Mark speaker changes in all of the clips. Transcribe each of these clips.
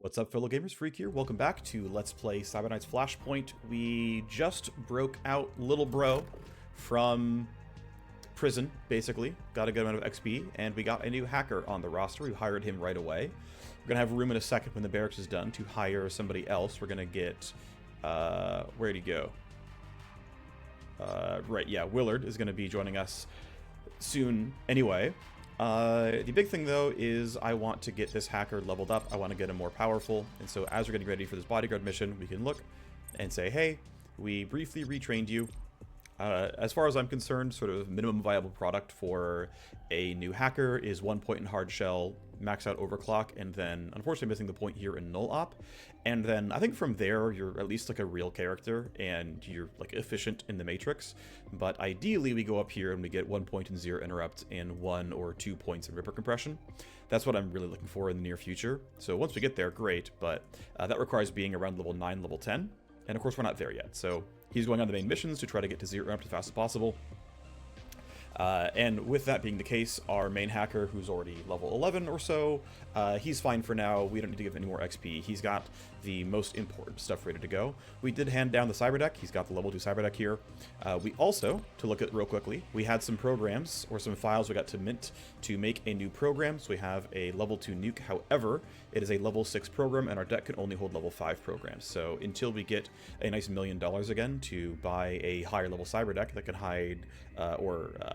Speaker 1: What's up, fellow gamers? Phreak here. Welcome back to Let's Play Cyber Knight's Flashpoint. We just broke out Little Bro from prison, basically. Got a good amount of XP, and we got a new hacker on the roster. We hired him right away. We're going to have room in a second when the barracks is done to hire somebody else. We're going to get... where'd he go? Right, yeah, Willard is going to be joining us soon anyway. The big thing, though, is I want to get this hacker leveled up. I want to get him more powerful. And so as we're getting ready for this Bodyguard mission, we can look and say, hey, we briefly retrained you. As far as I'm concerned, sort of minimum viable product for a new hacker is 1 point in hard shell, max out overclock, and then unfortunately missing the point here in null op. And then I think from there you're at least like a real character and you're like efficient in the matrix. But ideally we go up here and we get 1 point in zero interrupt and 1 or 2 points in ripper compression. That's what I'm really looking for in the near future. So once we get there, great, but that requires being around level 9, level 10. And of course we're not there yet, so he's going on the main missions to try to get to zero interrupt as fast as possible. And with that being the case, our main hacker, who's already level 11 or so, he's fine for now. We don't need to give any more XP. He's got the most important stuff ready to go. We did hand down the cyber deck. He's got the level 2 cyber deck here. We also, to look at real quickly, we had some programs or some files we got to mint to make a new program. So we have a level 2 nuke. However, it is a level 6 program, and our deck can only hold level 5 programs. So until we get a nice $1 million again to buy a higher level cyber deck that can hide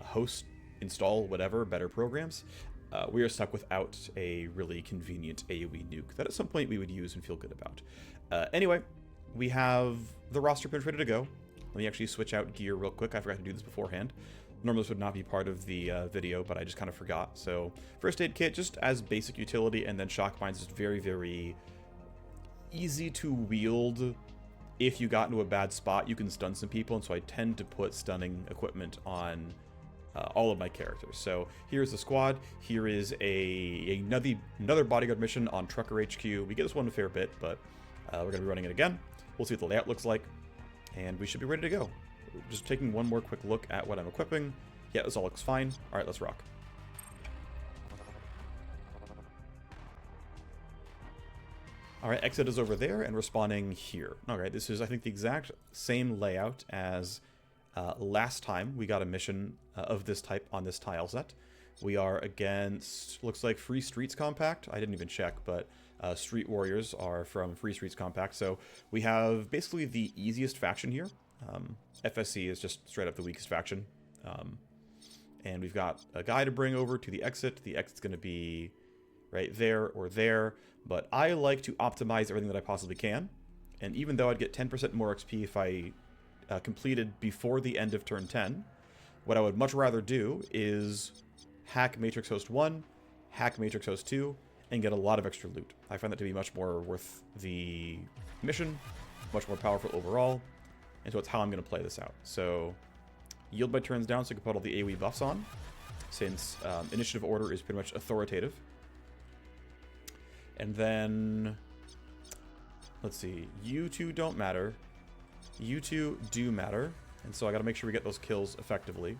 Speaker 1: host, install, whatever, better programs, we are stuck without a really convenient AoE nuke that at some point we would use and feel good about. Anyway, we have the roster pretty much ready to go. Let me actually switch out gear real quick. I forgot to do this beforehand. Normally this would not be part of the video, but I just kind of forgot. So first aid kit, just as basic utility, and then shock mines is very, very easy to wield. If you got into a bad spot, you can stun some people, and so I tend to put stunning equipment on all of my characters. So here's the squad. Here is another Bodyguard mission on Trucker HQ. We get this one a fair bit, but we're going to be running it again. We'll see what the layout looks like, and we should be ready to go. Just taking one more quick look at what I'm equipping. Yeah, this all looks fine. All right, let's rock. All right, exit is over there, and we're spawning here. All right, this is, I think, the exact same layout as last time we got a mission of this type on this tile set. We are against, looks like Free Streets Compact. I didn't even check, but Street Warriors are from Free Streets Compact. So we have basically the easiest faction here. FSC is just straight up the weakest faction. And we've got a guy to bring over to the exit. The exit's going to be right there or there. But I like to optimize everything that I possibly can. And even though I'd get 10% more XP if I completed before the end of turn 10, what I would much rather do is hack Matrix Host 1, hack Matrix Host 2, and get a lot of extra loot. I find that to be much more worth the mission, much more powerful overall, and so it's how I'm going to play this out. So, yield by turns down so I can put all the AoE buffs on, since initiative order is pretty much authoritative. And then, let's see, you two don't matter. You two do matter, and so I gotta make sure we get those kills effectively,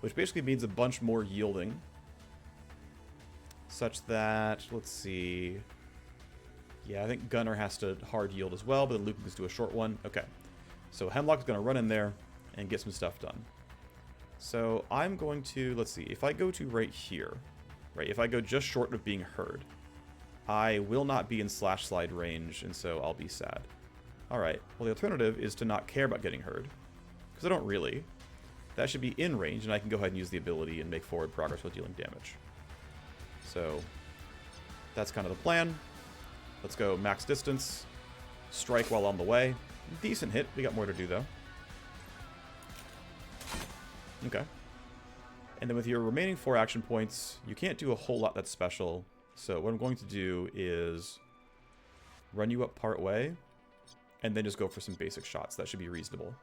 Speaker 1: which basically means a bunch more yielding, such that, let's see, yeah, I think Gunner has to hard yield as well, but then Luke can just do a short one. Okay, so Hemlock's gonna run in there and get some stuff done. So I'm going to, let's see, if I go to right here, right, if I go just short of being heard, I will not be in slash slide range, and so I'll be sad. Alright, well the alternative is to not care about getting heard, because I don't really. That should be in range, and I can go ahead and use the ability and make forward progress while dealing damage. So, that's kind of the plan. Let's go max distance, strike while on the way. Decent hit, we got more to do though. Okay. And then with your remaining 4 action points, you can't do a whole lot that's special. So what I'm going to do is run you up part way, and then just go for some basic shots. That should be reasonable.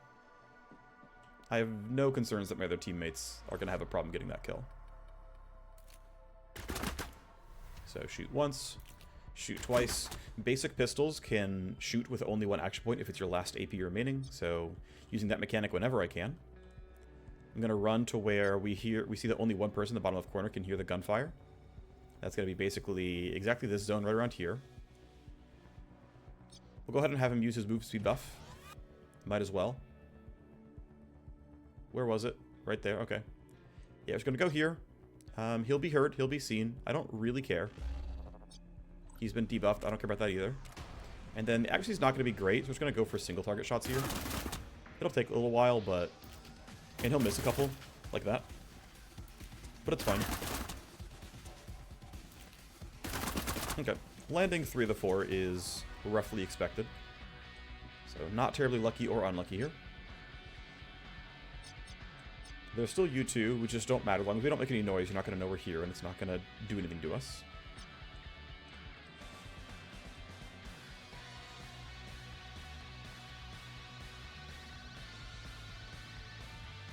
Speaker 1: I have no concerns that my other teammates are going to have a problem getting that kill. So shoot once, shoot twice. Basic pistols can shoot with only 1 action point if it's your last AP remaining, so using that mechanic whenever I can. I'm going to run to where we see that only one person in the bottom left corner can hear the gunfire. That's going to be basically exactly this zone right around here. We'll go ahead and have him use his move speed buff. Might as well. Where was it? Right there, okay. Yeah, it's going to go here. He'll be heard, he'll be seen. I don't really care. He's been debuffed, I don't care about that either. And then the accuracy's not going to be great, so we're just going to go for single target shots here. It'll take a little while, but... And he'll miss a couple, like that. But it's fine. Okay. Landing 3 of the 4 is roughly expected. So not terribly lucky or unlucky here. There's still you two, which just don't matter. As long as we don't make any noise, you're not going to know we're here, and it's not going to do anything to us.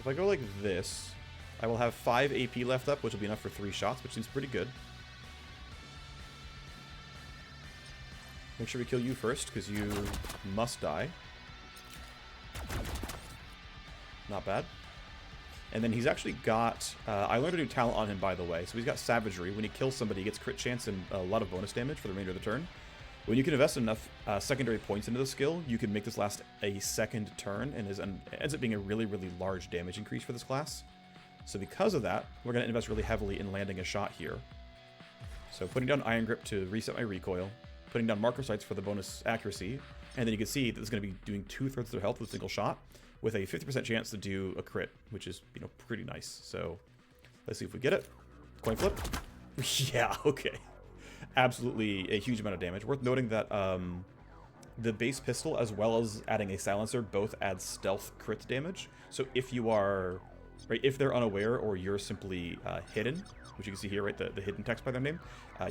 Speaker 1: If I go like this, I will have 5 AP left up, which will be enough for 3 shots, which seems pretty good. Make sure we kill you first, because you must die. Not bad. And then he's actually got... I learned a new talent on him, by the way. So he's got Savagery. When he kills somebody, he gets crit chance and a lot of bonus damage for the remainder of the turn. When you can invest enough secondary points into the skill, you can make this last a second turn, and ends up being a really, really large damage increase for this class. So because of that, we're going to invest really heavily in landing a shot here. So putting down Iron Grip to reset my recoil, putting down Marker Sights for the bonus accuracy, and then you can see that it's going to be doing 2/3 of their health with a single shot, with a 50% chance to do a crit, which is, you know, pretty nice. So let's see if we get it. Coin flip. Yeah, okay. Absolutely a huge amount of damage. Worth noting that the base pistol, as well as adding a silencer, both add stealth crit damage. So if you are, right, if they're unaware or you're simply hidden, which you can see here, right, the hidden text by their name,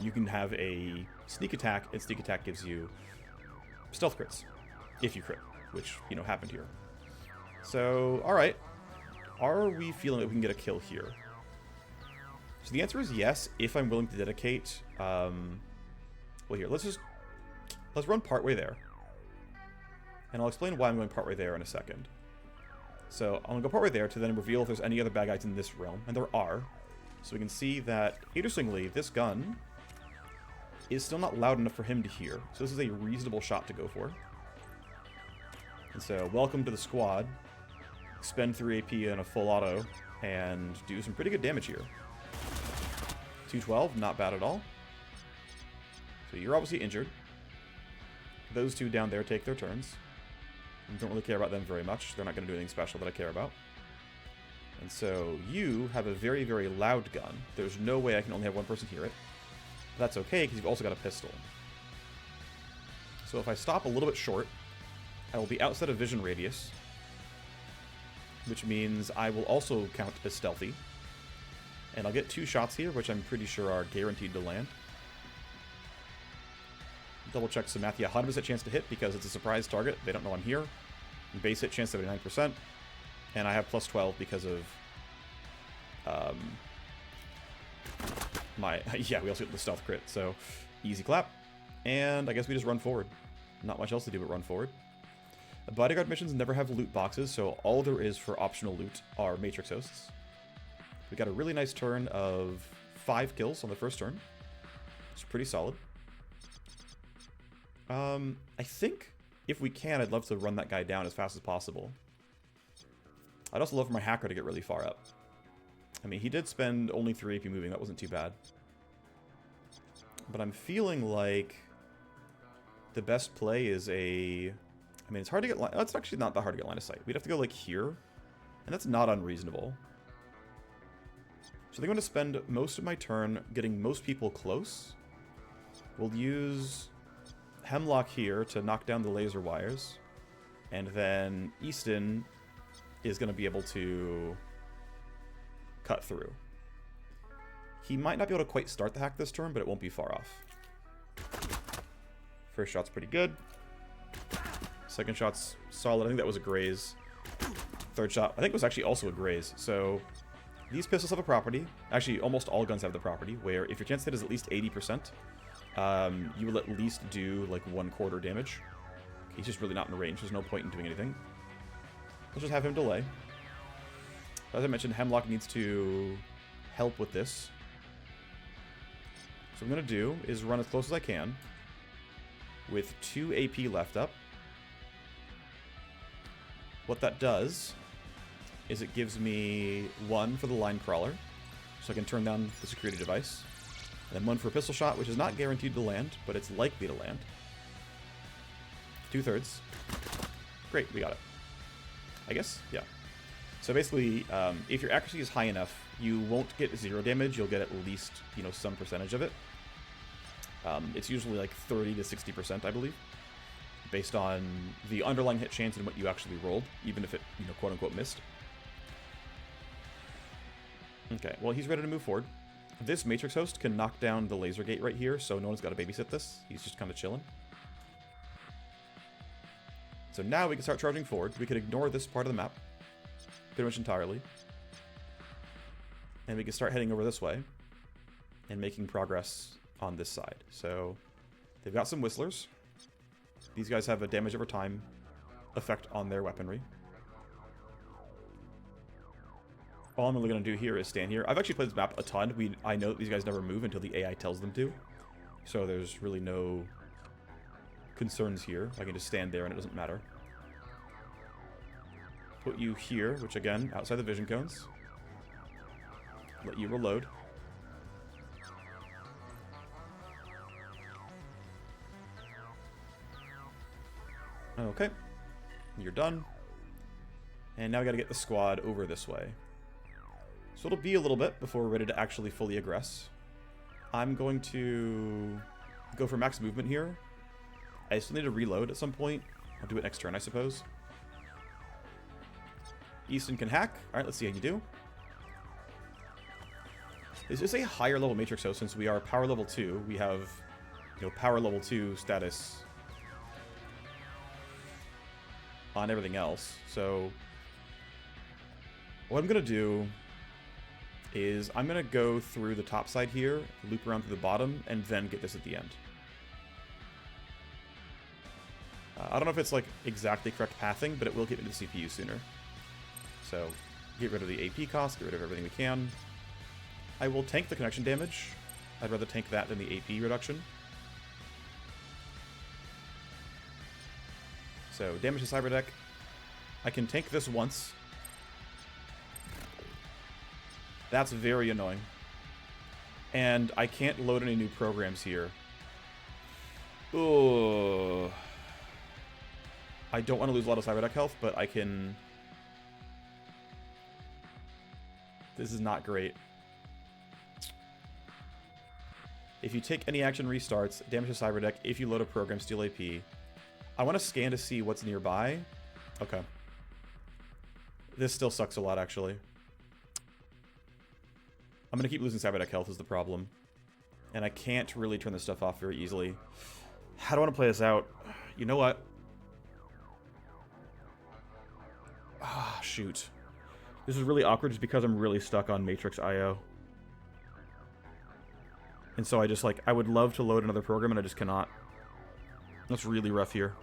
Speaker 1: you can have a sneak attack, and sneak attack gives you stealth crits if you crit, which, you know, happened here. So, alright. Are we feeling that we can get a kill here? So the answer is yes, if I'm willing to dedicate... well, here, let's run partway there. And I'll explain why I'm going partway there in a second. So, I'm going to go partway there to then reveal if there's any other bad guys in this realm, and there are. So we can see that, interestingly, this gun is still not loud enough for him to hear. So this is a reasonable shot to go for. And so, welcome to the squad. Spend 3 AP in a full auto, and do some pretty good damage here. 212, not bad at all. So you're obviously injured. Those two down there take their turns. I don't really care about them very much. They're not going to do anything special that I care about. And so you have a very, very loud gun. There's no way I can only have one person hear it. But that's okay, because you've also got a pistol. So if I stop a little bit short, I will be outside of vision radius, which means I will also count as stealthy. And I'll get 2 shots here, which I'm pretty sure are guaranteed to land. Double check some math. Yeah, 100% chance to hit because it's a surprise target. They don't know I'm here. Base hit chance 79%. And I have plus 12 because of my... Yeah, we also get the stealth crit, so easy clap. And I guess we just run forward. Not much else to do but run forward. Bodyguard missions never have loot boxes, so all there is for optional loot are Matrix Hosts. We got a really nice turn of 5 kills on the first turn. It's pretty solid. I think, if we can, I'd love to run that guy down as fast as possible. I'd also love for my hacker to get really far up. I mean, he did spend only 3 AP moving, that wasn't too bad. But I'm feeling like the best play is a... I mean, it's hard to get... It's actually not that hard to get line of sight. We'd have to go, like, here. And that's not unreasonable. So I think I'm going to spend most of my turn getting most people close. We'll use Hemlock here to knock down the laser wires. And then Easton is going to be able to cut through. He might not be able to quite start the hack this turn, but it won't be far off. First shot's pretty good. Second shot's solid. I think that was a graze. Third shot, I think, was actually also a graze. So these pistols have a property. Actually, almost all guns have the property, where if your chance to hit is at least 80%, you will at least do, like, 1/4 damage. Okay, he's just really not in range. There's no point in doing anything. Let's just have him delay. As I mentioned, Hemlock needs to help with this. So what I'm going to do is run as close as I can. with 2 AP left up. What that does is it gives me 1 for the line crawler, so I can turn down the security device. And then 1 for a pistol shot, which is not guaranteed to land, but it's likely to land. 2/3. Great, we got it. I guess? Yeah. So basically, if your accuracy is high enough, you won't get 0 damage, you'll get at least, you know, some percentage of it. It's usually like 30 to 60%, I believe, based on the underlying hit chance and what you actually rolled, even if it, you know, quote-unquote missed. Okay, well, he's ready to move forward. This Matrix host can knock down the laser gate right here, so no one's got to babysit this. He's just kind of chilling. So now we can start charging forward. We can ignore this part of the map pretty much entirely. And we can start heading over this way and making progress on this side. So they've got some whistlers. These guys have a damage over time effect on their weaponry. All I'm really going to do here is stand here. I've actually played this map a ton. I know that these guys never move until the AI tells them to. So there's really no concerns here. I can just stand there and it doesn't matter. Put you here, which again, outside the vision cones. Let you reload. Okay. You're done. And now we gotta get the squad over this way. So it'll be a little bit before we're ready to actually fully aggress. I'm going to go for max movement here. I still need to reload at some point. I'll do it next turn, I suppose. Easton can hack. Alright, let's see how you do. Is this a higher level Matrix host? Since we are power level 2, we have, you know, power level 2 status on everything else. So what I'm going to do is I'm going to go through the top side here, loop around to the bottom, and then get this at the end. I don't know if it's like exactly correct pathing, but it will get me to the CPU sooner. So get rid of the AP cost, get rid of everything we can. I will tank the connection damage. I'd rather tank that than the AP reduction. So damage to cyberdeck. I can tank this once. That's very annoying. And I can't load any new programs here. Ugh. I don't want to lose a lot of cyberdeck health, but I can... This is not great. If you take any action restarts, damage to cyberdeck, if you load a program, steal AP. I want to scan to see what's nearby. Okay. This still sucks a lot, actually. I'm going to keep losing cyberdeck health is the problem. And I can't really turn this stuff off very easily. How do I want to play this out? You know what? Ah, shoot. This is really awkward just because I'm really stuck on Matrix IO. And so I just, like, I would love to load another program and I just cannot. That's really rough here.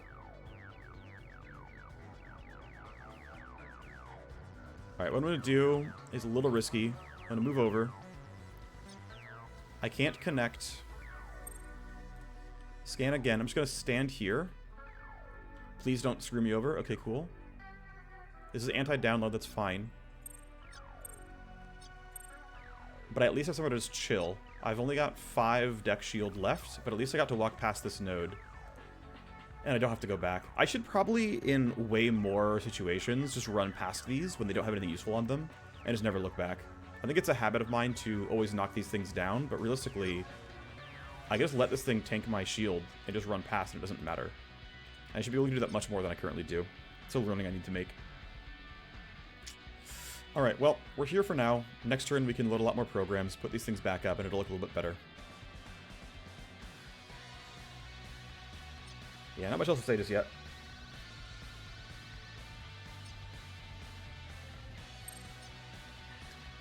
Speaker 1: Alright, what I'm going to do is a little risky. I'm going to move over. I can't connect. Scan again. I'm just going to stand here. Please don't screw me over. Okay, cool. This is anti-download. That's fine. But I at least have somewhere to just chill. I've only got 5 deck shield left, but at least I got to walk past this node. And I don't have to go back. I should probably, in way more situations, just run past these when they don't have anything useful on them, and just never look back. I think it's a habit of mine to always knock these things down, but realistically, I just let this thing tank my shield and just run past, and it doesn't matter. And I should be able to do that much more than I currently do. It's a learning I need to make. Alright, well, we're here for now. Next turn we can load a lot more programs, put these things back up, and it'll look a little bit better. Yeah, not much else to say just yet.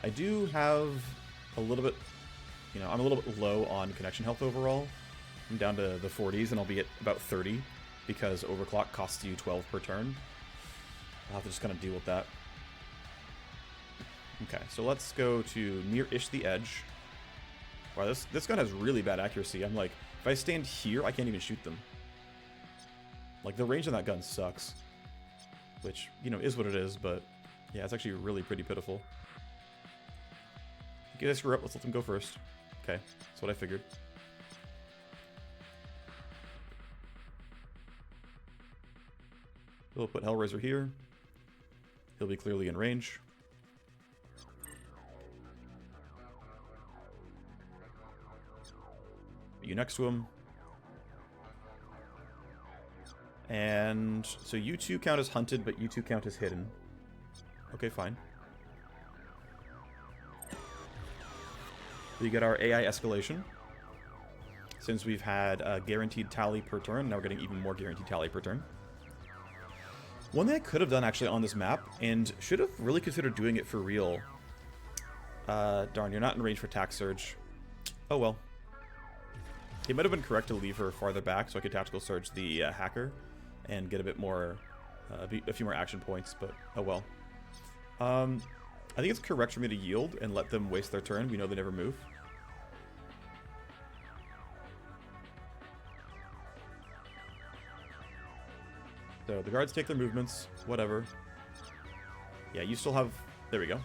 Speaker 1: I do have a little bit, you know, I'm a little bit low on connection health overall. I'm down to the 40s, and I'll be at about 30, because overclock costs you 12 per turn. I'll have to just kind of deal with that. Okay, so let's go to near-ish the edge. Wow, this gun has really bad accuracy. I'm like, if I stand here, I can't even shoot them. Like, the range on that gun sucks. Which, you know, is what it is, but yeah, it's actually really pretty pitiful. You guys screw up, let's let them go first. Okay, that's what I figured. We'll put Hellraiser here. He'll be clearly in range. Put you next to him. And so you two count as hunted, but you two count as hidden. Okay, fine. We get our AI escalation. Since we've had a guaranteed tally per turn, now we're getting even more guaranteed tally per turn. One thing I could have done actually on this map, and should have really considered doing it for real. Darn, you're not in range for Tax Surge. Oh well. It might have been correct to leave her farther back so I could Tactical Surge the hacker and get a bit more, a few more action points, but oh well. I think it's correct for me to yield and let them waste their turn. We know they never move. So the guards take their movements, whatever. Yeah, you still have... There we go.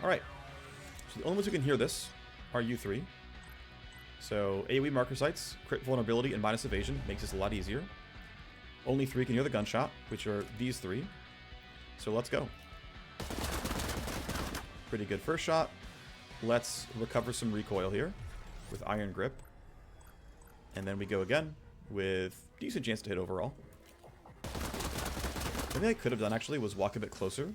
Speaker 1: Alright. So the only ones who can hear this are you three. So AoE marker sites, crit vulnerability, and minus evasion makes this a lot easier. Only three can hear the gunshot, which are these three. So let's go. Pretty good first shot. Let's recover some recoil here with Iron Grip. And then we go again with decent chance to hit overall. One thing I could have done actually was walk a bit closer.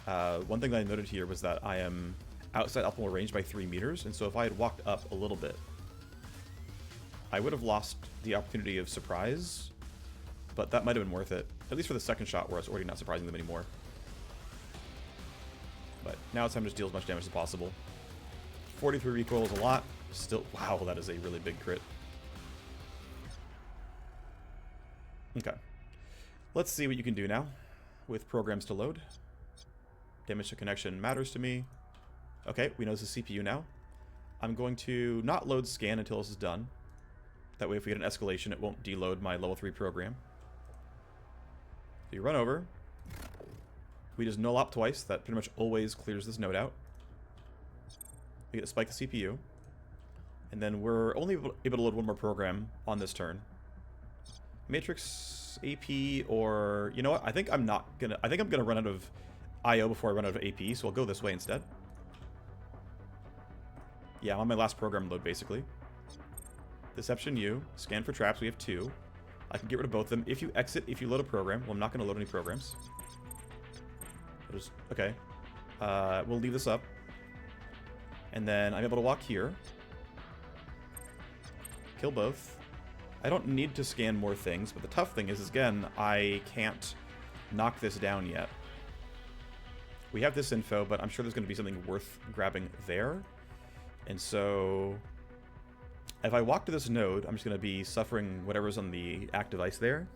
Speaker 1: One thing that I noted here was that I am outside optimal range by 3 meters, and so if I had walked up a little bit, I would have lost the opportunity of surprise, but that might have been worth it, at least for the second shot where I was already not surprising them anymore. But now it's time to just deal as much damage as possible. 43 recoil is a lot. Still, wow, that is a really big crit. Okay. Let's see what you can do now with programs to load. Damage to connection matters to me. Okay, we know this is CPU now. I'm going to not load scan until this is done. That way if we get an escalation, it won't deload my level 3 program. So you run over. We just null op twice. That pretty much always clears this node out. We get to spike the CPU. And then we're only able to load one more program on this turn. Matrix AP, or you know what? I think I'm gonna run out of IO before I run out of AP, so I'll go this way instead. Yeah, I'm on my last program load basically. Deception U, scan for traps, we have 2. I can get rid of both of them. If you exit, if you load a program, well, I'm not gonna load any programs. Okay. We'll leave this up. And then I'm able to walk here. Kill both. I don't need to scan more things, but the tough thing is again, I can't knock this down yet. We have this info, but I'm sure there's going to be something worth grabbing there. And so, if I walk to this node, I'm just going to be suffering whatever's on the active ice there.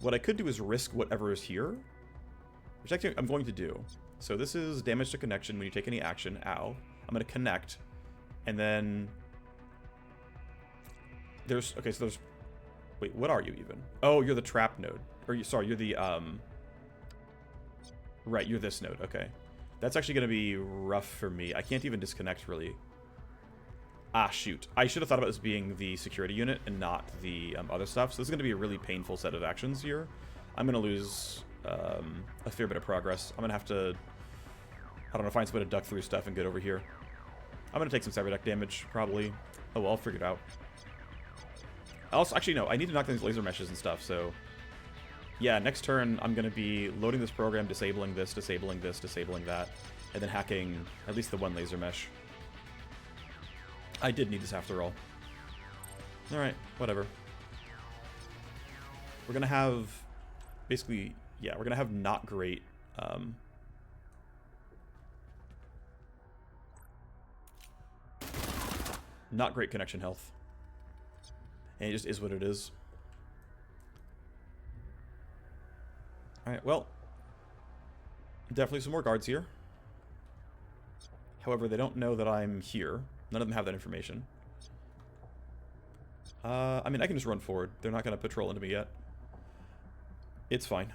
Speaker 1: What I could do is risk whatever is here, which actually I'm going to do. So this is damage to connection when you take any action. Ow. I'm going to connect, and then... okay, so there's... Wait, what are you even? Oh, you're the trap node. Or, sorry, you're the, Right, you're this node, okay. That's actually going to be rough for me. I can't even disconnect, really. Ah, shoot. I should have thought about this being the security unit and not the other stuff. So this is going to be a really painful set of actions here. I'm going to lose a fair bit of progress. I'm going to have to, I don't know, find some way to duck through stuff and get over here. I'm going to take some cyber deck damage, probably. Oh, well, I'll figure it out. Also, actually, no, I need to knock down these laser meshes and stuff, so... Yeah, next turn, I'm going to be loading this program, disabling this, disabling this, disabling that, and then hacking at least the one laser mesh. I did need this after all. Alright, whatever. We're going to have... Basically, yeah, we're going to have not great... not great connection health. And it just is what it is. Alright, well. Definitely some more guards here. However, they don't know that I'm here. None of them have that information. I mean, I can just run forward. They're not going to patrol into me yet. It's fine.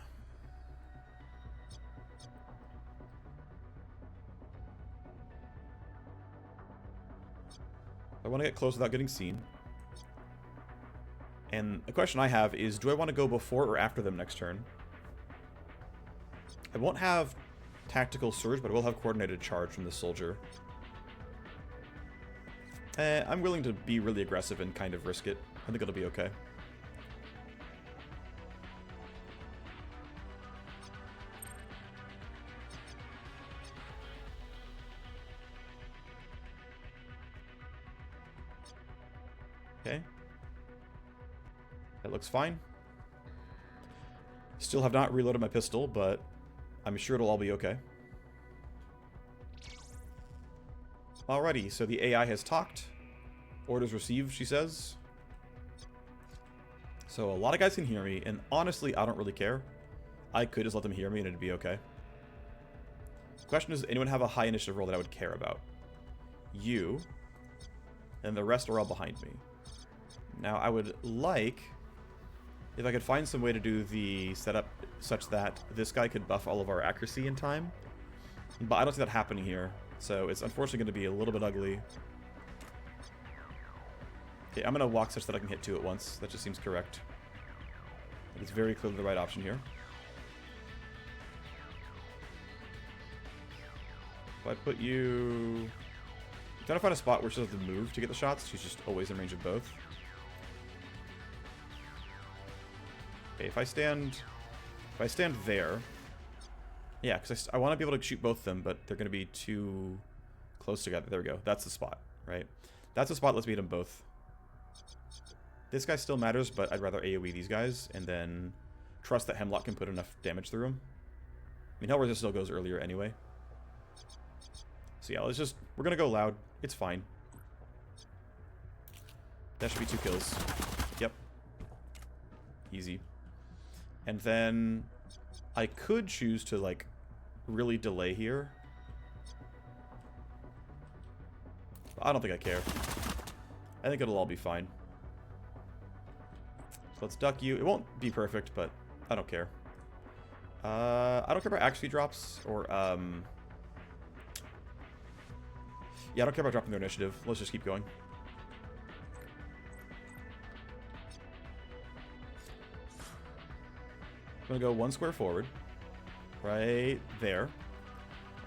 Speaker 1: I want to get close without getting seen. And the question I have is, do I want to go before or after them next turn? I won't have tactical surge, but I will have coordinated charge from the soldier. I'm willing to be really aggressive and kind of risk it. I think it'll be okay. Okay. That looks fine. Still have not reloaded my pistol, but I'm sure it'll all be okay. Alrighty, so the AI has talked. Orders received, she says. So a lot of guys can hear me, and honestly, I don't really care. I could just let them hear me and it'd be okay. The question is, does anyone have a high initiative roll that I would care about? You. And the rest are all behind me. Now, I would like, if I could find some way to do the setup such that this guy could buff all of our accuracy in time. But I don't see that happening here. So it's unfortunately going to be a little bit ugly. Okay, I'm going to walk such that I can hit 2 at once. That just seems correct. It's very clearly the right option here. If I put you... I'm trying to find a spot where she doesn't have to move to get the shots. She's just always in range of both. Okay, if I stand there... Yeah, because I want to be able to shoot both of them, but they're going to be too close together. There we go. That's the spot, right? That's the spot. Let's beat them both. This guy still matters, but I'd rather AoE these guys and then trust that Hemlock can put enough damage through him. I mean, Hellraiser still goes earlier anyway. So yeah, let's just... We're going to go loud. It's fine. That should be 2 kills. Yep. Easy. And then... I could choose to, like, really delay here. But I don't think I care. I think it'll all be fine. So let's duck you. It won't be perfect, but I don't care. I don't care about accuracy drops or, yeah, I don't care about dropping their initiative. Let's just keep going. I'm going to go 1 square forward. Right there.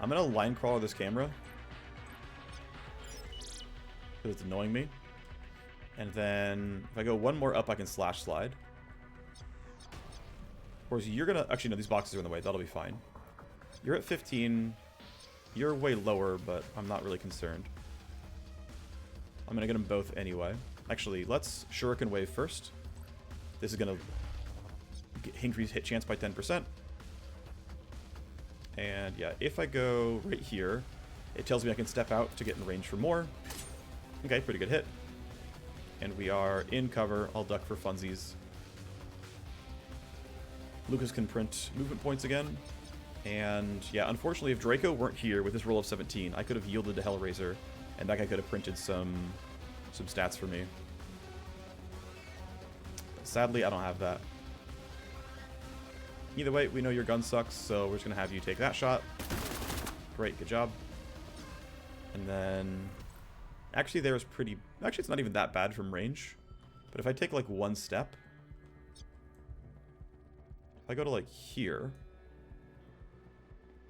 Speaker 1: I'm going to line crawler this camera. Because it's annoying me. And then if I go 1 more up, I can slash slide. Of course, you're going to... Actually, no, these boxes are in the way. That'll be fine. You're at 15. You're way lower, but I'm not really concerned. I'm going to get them both anyway. Actually, let's Shuriken Wave first. This is going to... increase hit chance by 10%. And yeah, if I go right here, it tells me I can step out to get in range for more. Okay, pretty good hit. And we are in cover. I'll duck for funsies. Lucas can print movement points again. And yeah, unfortunately, if Draco weren't here with his roll of 17, I could have yielded to Hellraiser, and that guy could have printed some stats for me. But sadly, I don't have that. Either way, we know your gun sucks, so we're just going to have you take that shot. Great, good job. And then... Actually, there's pretty... Actually, it's not even that bad from range. But if I take, like, 1 step... If I go to, like, here...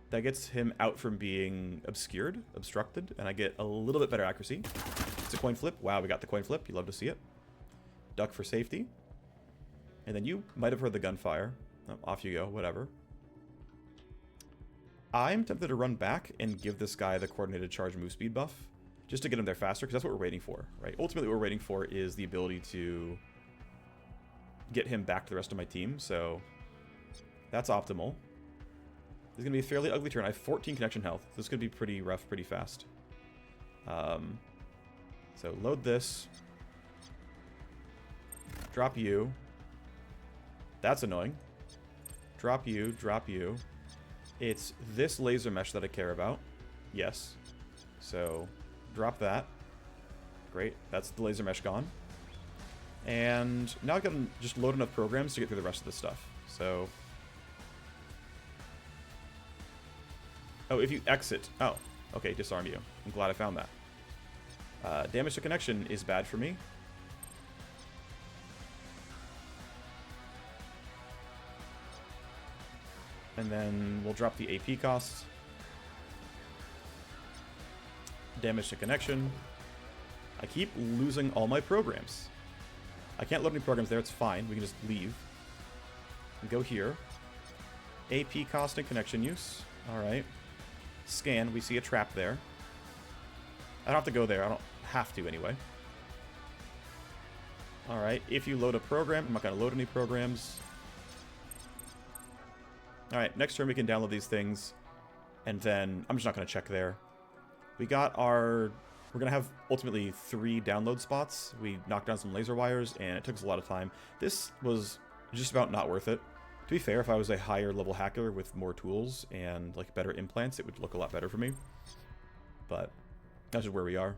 Speaker 1: That gets him out from being obstructed, and I get a little bit better accuracy. It's a coin flip. Wow, we got the coin flip. You love to see it. Duck for safety. And then you might have heard the gunfire. Oh, off you go, whatever. I'm tempted to run back and give this guy the coordinated charge move speed buff, just to get him there faster, because that's what we're waiting for, right? Ultimately, what we're waiting for is the ability to get him back to the rest of my team, so that's optimal. This is going to be a fairly ugly turn. I have 14 connection health. This is going to be pretty rough, pretty fast. So load this. Drop you. That's annoying. Drop you, drop you. It's this laser mesh that I care about. Yes. So, drop that. Great. That's the laser mesh gone. And now I can just load enough programs to get through the rest of this stuff. So... Oh, if you exit... Oh, okay, disarm you. I'm glad I found that. Damage to connection is bad for me. And then we'll drop the AP costs. Damage to connection. I keep losing all my programs. I can't load any programs there, it's fine. We can just leave. And go here. AP cost and connection use. Alright. Scan, we see a trap there. I don't have to go there, I don't have to anyway. Alright, if you load a program, I'm not going to load any programs. Alright, next turn we can download these things. And then, I'm just not going to check there. We got our... We're going to have, ultimately, 3 download spots. We knocked down some laser wires, and it took us a lot of time. This was just about not worth it. To be fair, if I was a higher level hacker with more tools and, like, better implants, it would look a lot better for me. But, that's just where we are.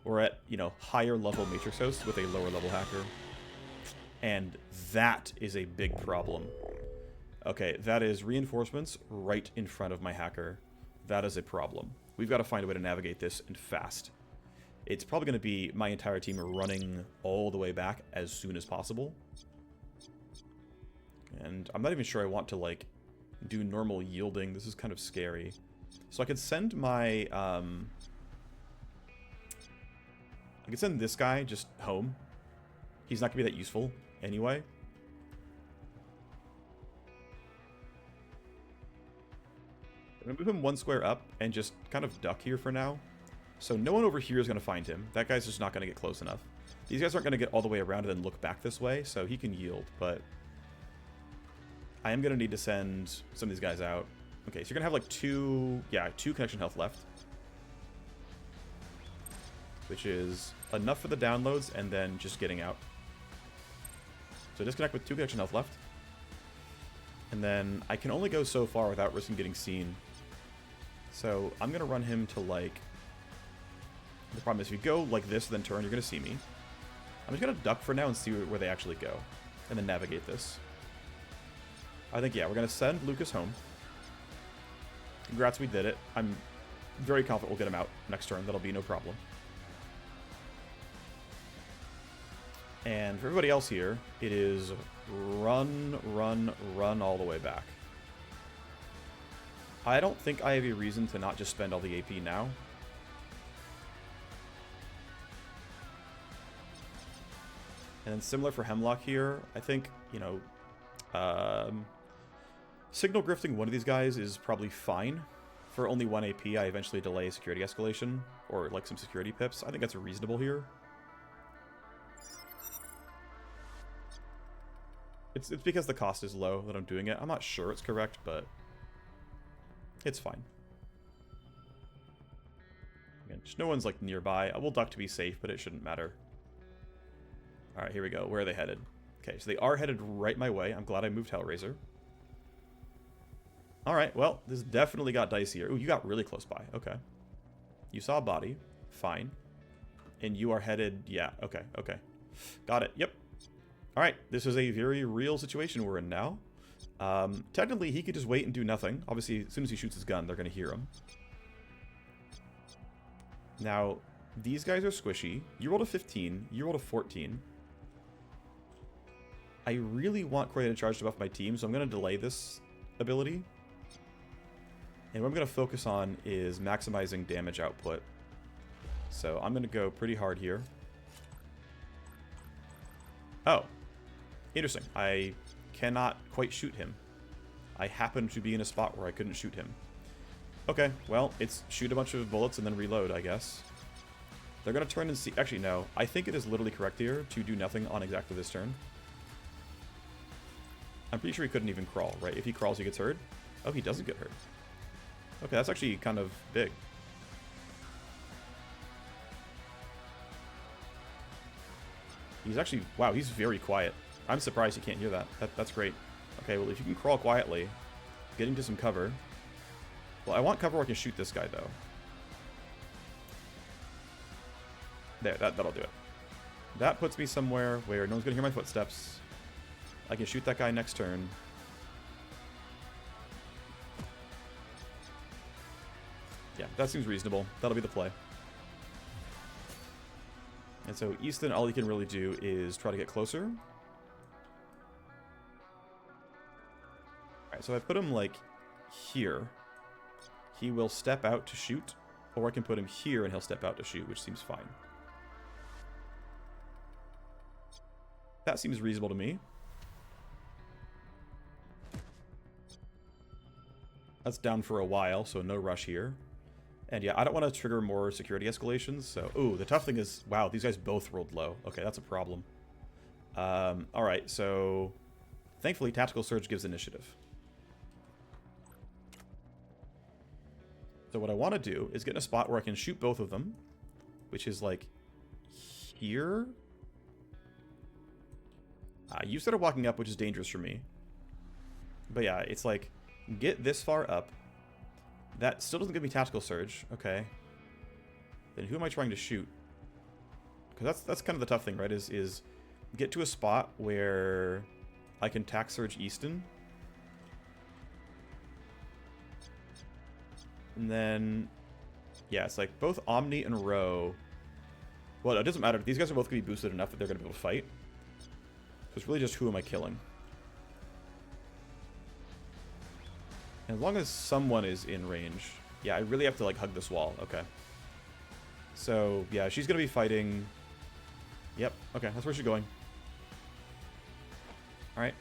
Speaker 1: We're at, you know, higher level Matrix host with a lower level hacker. And that is a big problem. Okay, that is reinforcements right in front of my hacker. That is a problem. We've got to find a way to navigate this, and fast. It's probably going to be my entire team running all the way back as soon as possible. And I'm not even sure I want to, like, do normal yielding. This is kind of scary. So I could send my... I could send this guy just home. He's not going to be that useful anyway. I'm going to move him 1 square up and just kind of duck here for now. So no one over here is going to find him. That guy's just not going to get close enough. These guys aren't going to get all the way around and then look back this way, so he can yield, but... I am going to need to send some of these guys out. Okay, so you're going to have like 2 connection health left. Which is enough for the downloads and then just getting out. So disconnect with 2 connection health left. And then I can only go so far without risking getting seen. So I'm going to run him to, like... The problem is if you go like this, then turn, you're going to see me. I'm just going to duck for now and see where they actually go. And then navigate this. I think, yeah, we're going to send Lucas home. Congrats, we did it. I'm very confident we'll get him out next turn. That'll be no problem. And for everybody else here, it is run, run, run all the way back. I don't think I have a reason to not just spend all the AP now. And then similar for Hemlock here, I think, you know, signal grifting one of these guys is probably fine. For only 1 AP, I eventually delay security escalation, or like some security pips. I think that's reasonable here. It's because the cost is low that I'm doing it. I'm not sure it's correct, but it's fine. Again, just no one's like nearby. I will duck to be safe, but it shouldn't matter. Alright, here we go. Where are they headed? Okay, so they are headed right my way. I'm glad I moved Hellraiser. Alright, well, this definitely got dicier. Ooh, you got really close by. Okay. You saw a body. Fine. And you are headed... Yeah, okay, okay. Got it. Yep. Alright, this is a very real situation we're in now. Technically, he could just wait and do nothing. Obviously, as soon as he shoots his gun, they're going to hear him. Now, these guys are squishy. You rolled a 15. You rolled a 14. I really want Coordinated Charge to buff my team, so I'm going to delay this ability. And what I'm going to focus on is maximizing damage output. So I'm going to go pretty hard here. Oh. Interesting. I cannot quite shoot him. I happen to be in a spot where I couldn't shoot him. Okay, well, it's shoot a bunch of bullets and then reload, I guess. They're going to turn and see... Actually, no. I think it is literally correct here to do nothing on exactly this turn. I'm pretty sure he couldn't even crawl, right? If he crawls, he gets hurt. Oh, he doesn't get hurt. Okay, that's actually kind of big. He's actually... Wow, he's very quiet. I'm surprised he can't hear that. That's great. Okay, well, if you can crawl quietly, get into some cover. Well, I want cover where I can shoot this guy, though. There, that'll do it. That puts me somewhere where no one's going to hear my footsteps. I can shoot that guy next turn. Yeah, that seems reasonable. That'll be the play. And so Easton, all he can really do is try to get closer. Alright, so if I put him, like, here, he will step out to shoot, or I can put him here and he'll step out to shoot, which seems fine. That seems reasonable to me. That's down for a while, so no rush here. And yeah, I don't want to trigger more security escalations, so... Ooh, the tough thing is... Wow, these guys both rolled low. Okay, that's a problem. Alright, so... Thankfully, Tactical Surge gives initiative. So what I want to do is get in a spot where I can shoot both of them, which is, like, here? You started walking up, which is dangerous for me. But yeah, it's like, get this far up. That still doesn't give me Tactical Surge. Okay. Then who am I trying to shoot? Because that's kind of the tough thing, right? Is get to a spot where I can Tac Surge Easton. And then, yeah, it's like both Omni and Ro. Well, it doesn't matter. These guys are both going to be boosted enough that they're going to be able to fight. So it's really just who am I killing. And as long as someone is in range. Yeah, I really have to, like, hug this wall. Okay. So, yeah, she's going to be fighting... Yep, okay, that's where she's going. Alright.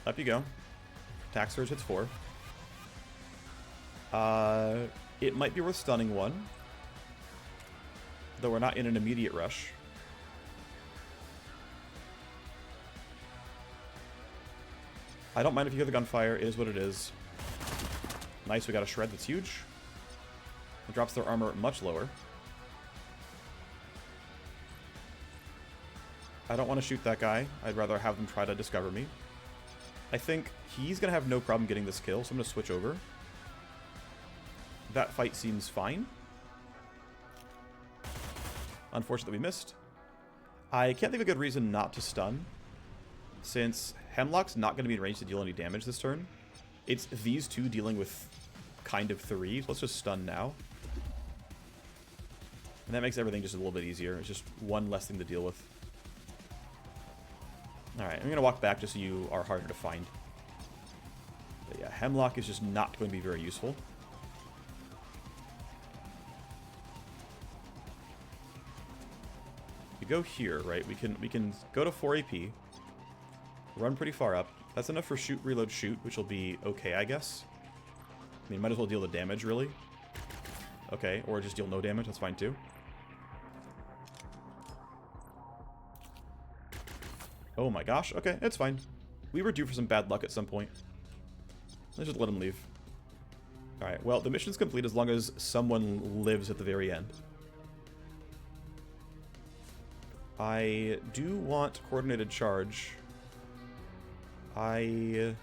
Speaker 1: Up you go. Tac Surge hits 4. It might be worth stunning one. Though we're not in an immediate rush. I don't mind if you hear the gunfire. It is what it is. Nice, we got a shred that's huge. It drops their armor much lower. I don't want to shoot that guy. I'd rather have them try to discover me. I think he's going to have no problem getting this kill, so I'm going to switch over. That fight seems fine. Unfortunately, we missed. I can't think of a good reason not to stun, since Hemlock's not going to be in range to deal any damage this turn. It's these two dealing with kind of 3. So let's just stun now. And that makes everything just a little bit easier. It's just one less thing to deal with. Alright, I'm going to walk back just so you are harder to find. But yeah, Hemlock is just not going to be very useful. We go here, right? We can go to 4 AP. Run pretty far up. That's enough for shoot, reload, shoot, which will be okay, I guess. I mean, might as well deal the damage, really. Okay, or just deal no damage. That's fine, too. Oh my gosh. Okay, it's fine. We were due for some bad luck at some point. Let's just let him leave. Alright, well, the mission's complete as long as someone lives at the very end. I do want coordinated charge. I'm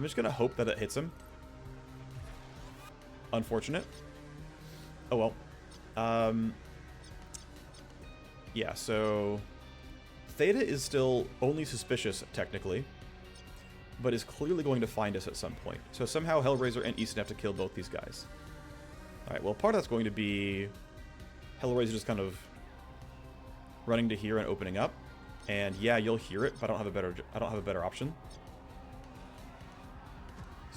Speaker 1: just gonna hope that it hits him. Unfortunate. Oh well. Yeah, so Theta is still only suspicious, technically, but is clearly going to find us at some point. So somehow Hellraiser and Easton have to kill both these guys. Alright, well, part of that's going to be Hellraiser just kind of running to here and opening up. And yeah, you'll hear it, but I don't have a better option.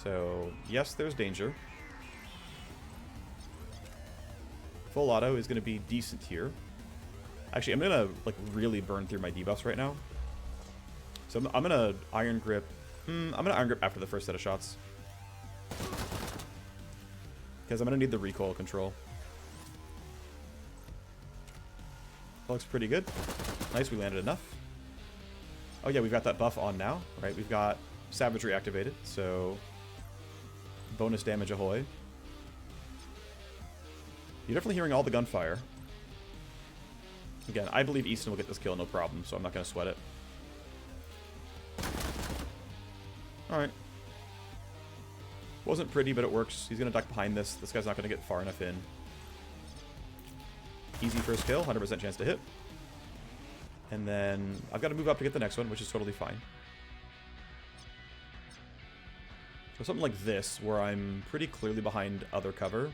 Speaker 1: So, yes, there's danger. Full auto is going to be decent here. Actually, I'm going to, like, really burn through my debuffs right now. So I'm going to Iron Grip. I'm going to Iron Grip after the first set of shots. Because I'm going to need the recoil control. That looks pretty good. Nice, we landed enough. Oh yeah, we've got that buff on now, right? We've got Savagery activated, so bonus damage ahoy. You're definitely hearing all the gunfire. Again, I believe Easton will get this kill, no problem, so I'm not going to sweat it. Alright. Wasn't pretty, but it works. He's going to duck behind this. This guy's not going to get far enough in. Easy first kill, 100% chance to hit. And then I've got to move up to get the next one, which is totally fine. So something like this, where I'm pretty clearly behind other cover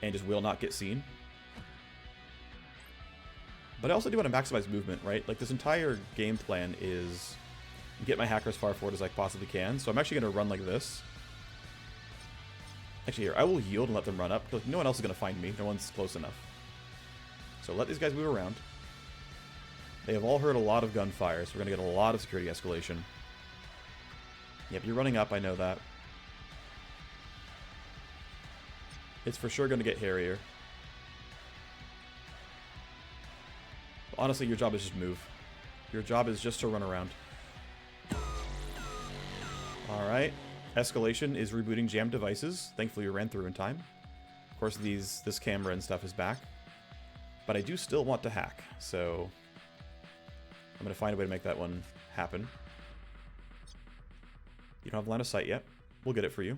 Speaker 1: and just will not get seen. But I also do want to maximize movement, right? Like, this entire game plan is get my hacker as far forward as I possibly can. So I'm actually going to run like this. Actually, here, I will yield and let them run up. Because no one else is going to find me. No one's close enough. So let these guys move around. They have all heard a lot of gunfire, so we're going to get a lot of security escalation. Yep, you're running up, I know that. It's for sure going to get hairier. Honestly, your job is just move. Your job is just to run around. Alright. Escalation is rebooting jammed devices. Thankfully, we ran through in time. Of course, this camera and stuff is back. But I do still want to hack, so I'm going to find a way to make that one happen. You don't have line of sight yet. We'll get it for you.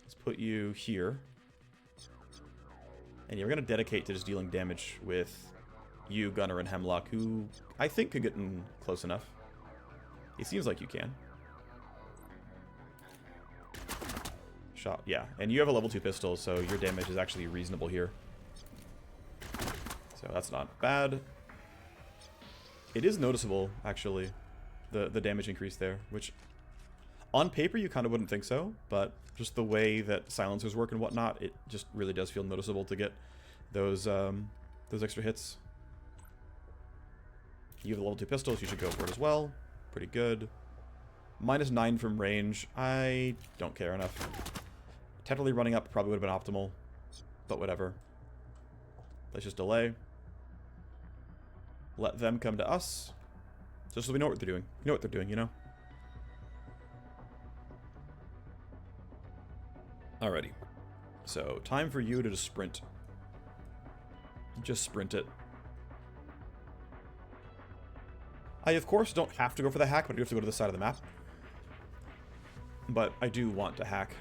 Speaker 1: Let's put you here. And yeah, we're going to dedicate to just dealing damage with you, Gunner, and Hemlock, who I think could get in close enough. It seems like you can. Shot, yeah. And you have a level 2 pistol, so your damage is actually reasonable here. So that's not bad. It is noticeable, actually, the damage increase there, which on paper you kind of wouldn't think so, but just the way that silencers work and whatnot, it just really does feel noticeable to get those extra hits. You have a level 2 pistols, you should go for it as well. Pretty good. -9 from range. I don't care enough. Technically running up probably would have been optimal, but whatever. Let's just delay. Let them come to us, just so we know what they're doing. You know what they're doing, you know? Alrighty. So, time for you to just sprint. Just sprint it. I, of course, don't have to go for the hack, but I do have to go to the side of the map. But I do want to hack.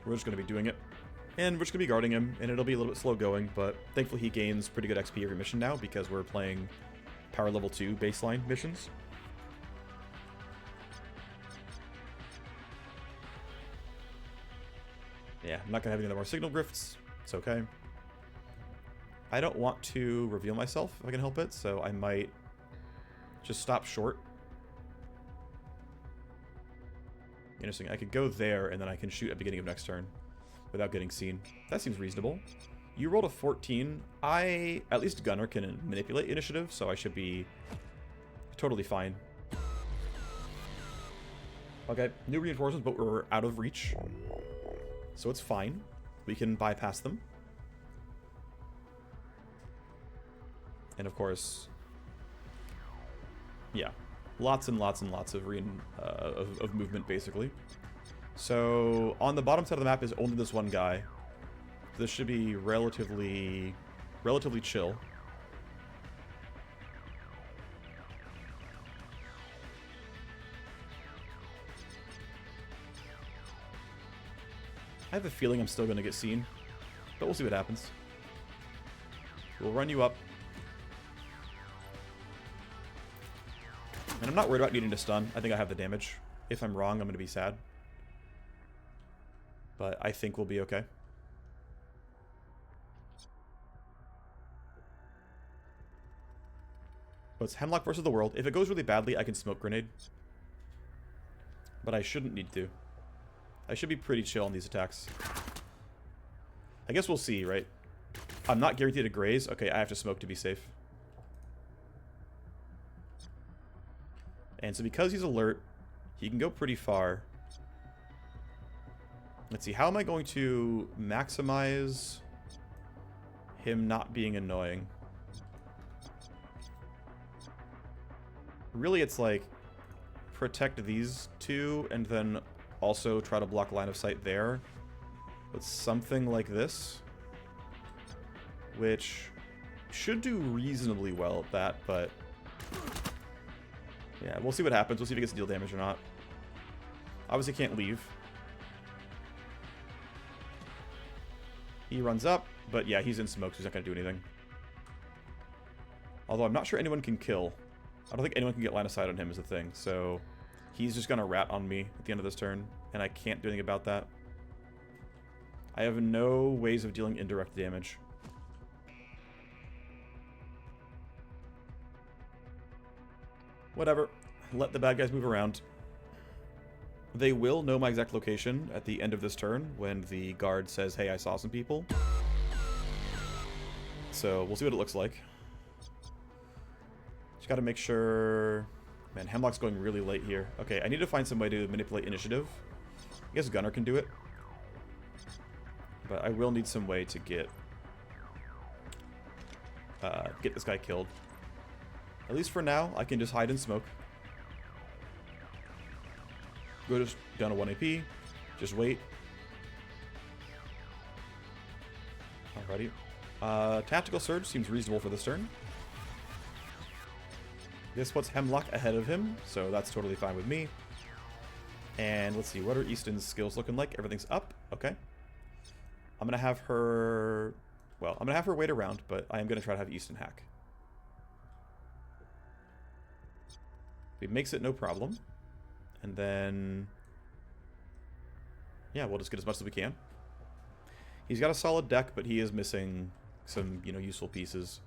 Speaker 1: We're just going to be doing it. And we're just going to be guarding him, and it'll be a little bit slow going, but thankfully he gains pretty good XP every mission now because we're playing power level 2 baseline missions. Yeah, I'm not going to have any more signal grifts. It's okay. I don't want to reveal myself if I can help it, so I might just stop short. Interesting. I could go there, and then I can shoot at the beginning of next turn without getting seen. That seems reasonable. You rolled a 14. At least Gunner can manipulate initiative, so I should be totally fine. Okay, new reinforcements, but we're out of reach. So it's fine. We can bypass them. And of course, yeah, lots and lots and lots of movement, basically. So on the bottom side of the map is only this one guy. This should be relatively chill. I have a feeling I'm still going to get seen, but we'll see what happens. We'll run you up. And I'm not worried about needing to stun. I think I have the damage. If I'm wrong, I'm going to be sad. But I think we'll be okay. But it's Hemlock versus the world. If it goes really badly, I can smoke grenade. But I shouldn't need to. I should be pretty chill on these attacks. I guess we'll see, right? I'm not guaranteed to graze. Okay, I have to smoke to be safe. And so because he's alert, he can go pretty far. Let's see, how am I going to maximize him not being annoying? Really, it's like protect these two and then also try to block line of sight there with something like this, which should do reasonably well at that, but yeah, we'll see what happens. We'll see if he gets deal damage or not. Obviously can't leave. He runs up, but yeah, he's in smoke, so he's not going to do anything. Although I'm not sure anyone can kill. I don't think anyone can get line of sight on him is the thing. So he's just going to rat on me at the end of this turn. And I can't do anything about that. I have no ways of dealing indirect damage. Whatever. Let the bad guys move around. They will know my exact location at the end of this turn when the guard says, hey, I saw some people. So we'll see what it looks like. Just gotta make sure... Man, Hemlock's going really late here. Okay, I need to find some way to manipulate initiative. I guess Gunner can do it. But I will need some way to get this guy killed. At least for now, I can just hide in smoke. Go just down to 1 AP. Just wait. Alrighty. Tactical Surge seems reasonable for this turn. This puts Hemlock ahead of him, so that's totally fine with me. And let's see, what are Easton's skills looking like? Everything's up. Okay. I'm going to have her... Well, I'm going to have her wait around, but I am going to try to have Easton hack. He makes it no problem. And then... Yeah, we'll just get as much as we can. He's got a solid deck, but he is missing some, you know, useful pieces.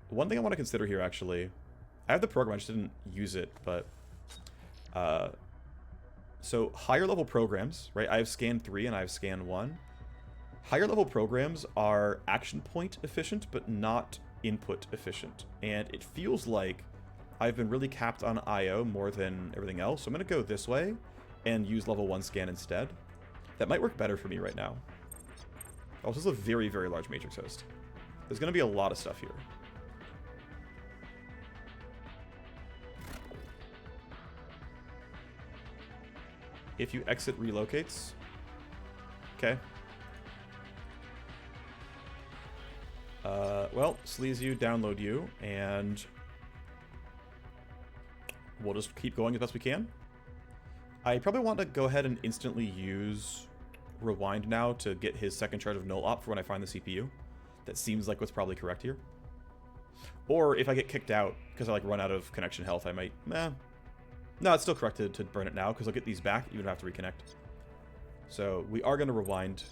Speaker 1: One thing I want to consider here, actually... I have the program, I just didn't use it, but... So, higher level programs, right? I have scan 3 and I have scan 1. Higher level programs are action point efficient, but not input efficient. And it feels like I've been really capped on IO more than everything else. So I'm going to go this way and use level 1 scan instead. That might work better for me right now. Also, this is a very, very large matrix host. There's going to be a lot of stuff here. If you exit relocates. Okay. Well, sleaze you, download you, and we'll just keep going as best we can. I probably want to go ahead and instantly use Rewind now to get his second charge of null op for when I find the CPU. That seems like what's probably correct here. Or if I get kicked out because I like run out of connection health, I might... No, it's still correct to burn it now because I'll get these back even if I have to reconnect. So we are going to rewind.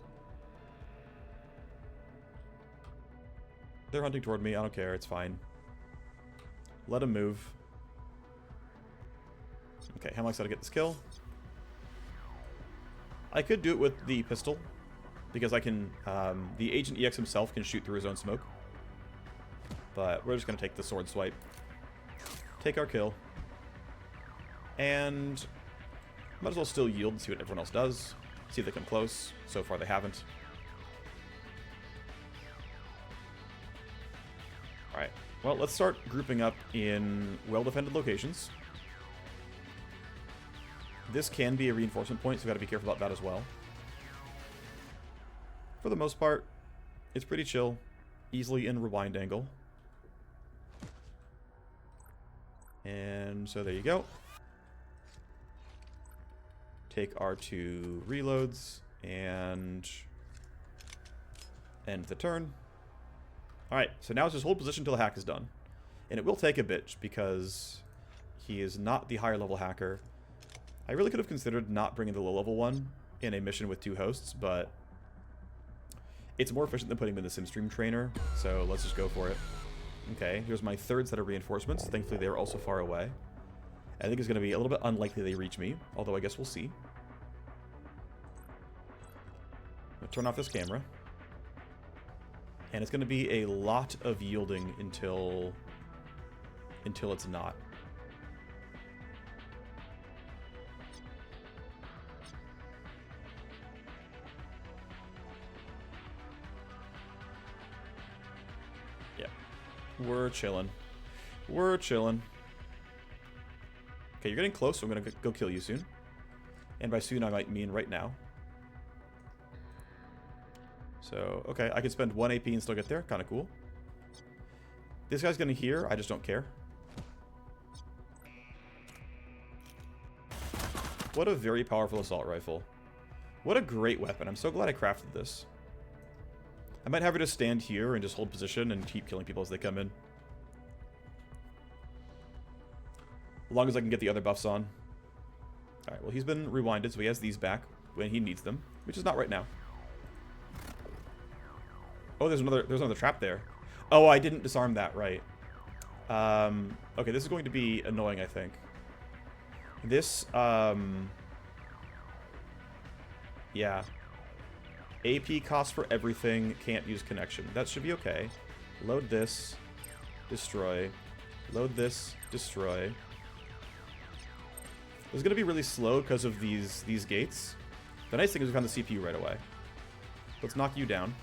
Speaker 1: They're hunting toward me. I don't care. It's fine. Let them move. Okay, Hemlock's got to get this kill. I could do it with the pistol because I can... the Agent EX himself can shoot through his own smoke. But we're just going to take the sword swipe. Take our kill. And might as well still yield and see what everyone else does. See if they come close. So far they haven't. Alright. Well, let's start grouping up in well-defended locations. This can be a reinforcement point, so we've got to be careful about that as well. For the most part, it's pretty chill. Easily in rewind angle. And so there you go. Take our 2 reloads and end the turn. Alright, so now it's just hold position until the hack is done. And it will take a bit because he is not the higher level hacker. I really could have considered not bringing the low level one in a mission with 2 hosts, but it's more efficient than putting him in the Simstream trainer, so let's just go for it. Okay, here's my 3rd set of reinforcements. Thankfully, they are also far away. I think it's going to be a little bit unlikely they reach me, although I guess we'll see. I'm going to turn off this camera. And it's going to be a lot of yielding until it's not. Yeah. We're chilling. We're chilling. Okay, you're getting close, so I'm going to go kill you soon. And by soon, I might mean right now. So, okay, I can spend 1 AP and still get there. Kind of cool. This guy's going to hear. I just don't care. What a very powerful assault rifle. What a great weapon. I'm so glad I crafted this. I might have her just stand here and just hold position and keep killing people as they come in. As long as I can get the other buffs on. Alright, well, he's been rewinded, so he has these back when he needs them, which is not right now. Oh, there's another trap there. Oh, I didn't disarm that, right. Okay, this is going to be annoying, I think. This, yeah. AP cost for everything, can't use connection. That should be okay. Load this, destroy. Load this, destroy. It's going to be really slow because of these gates. The nice thing is we found the CPU right away. Let's knock you down.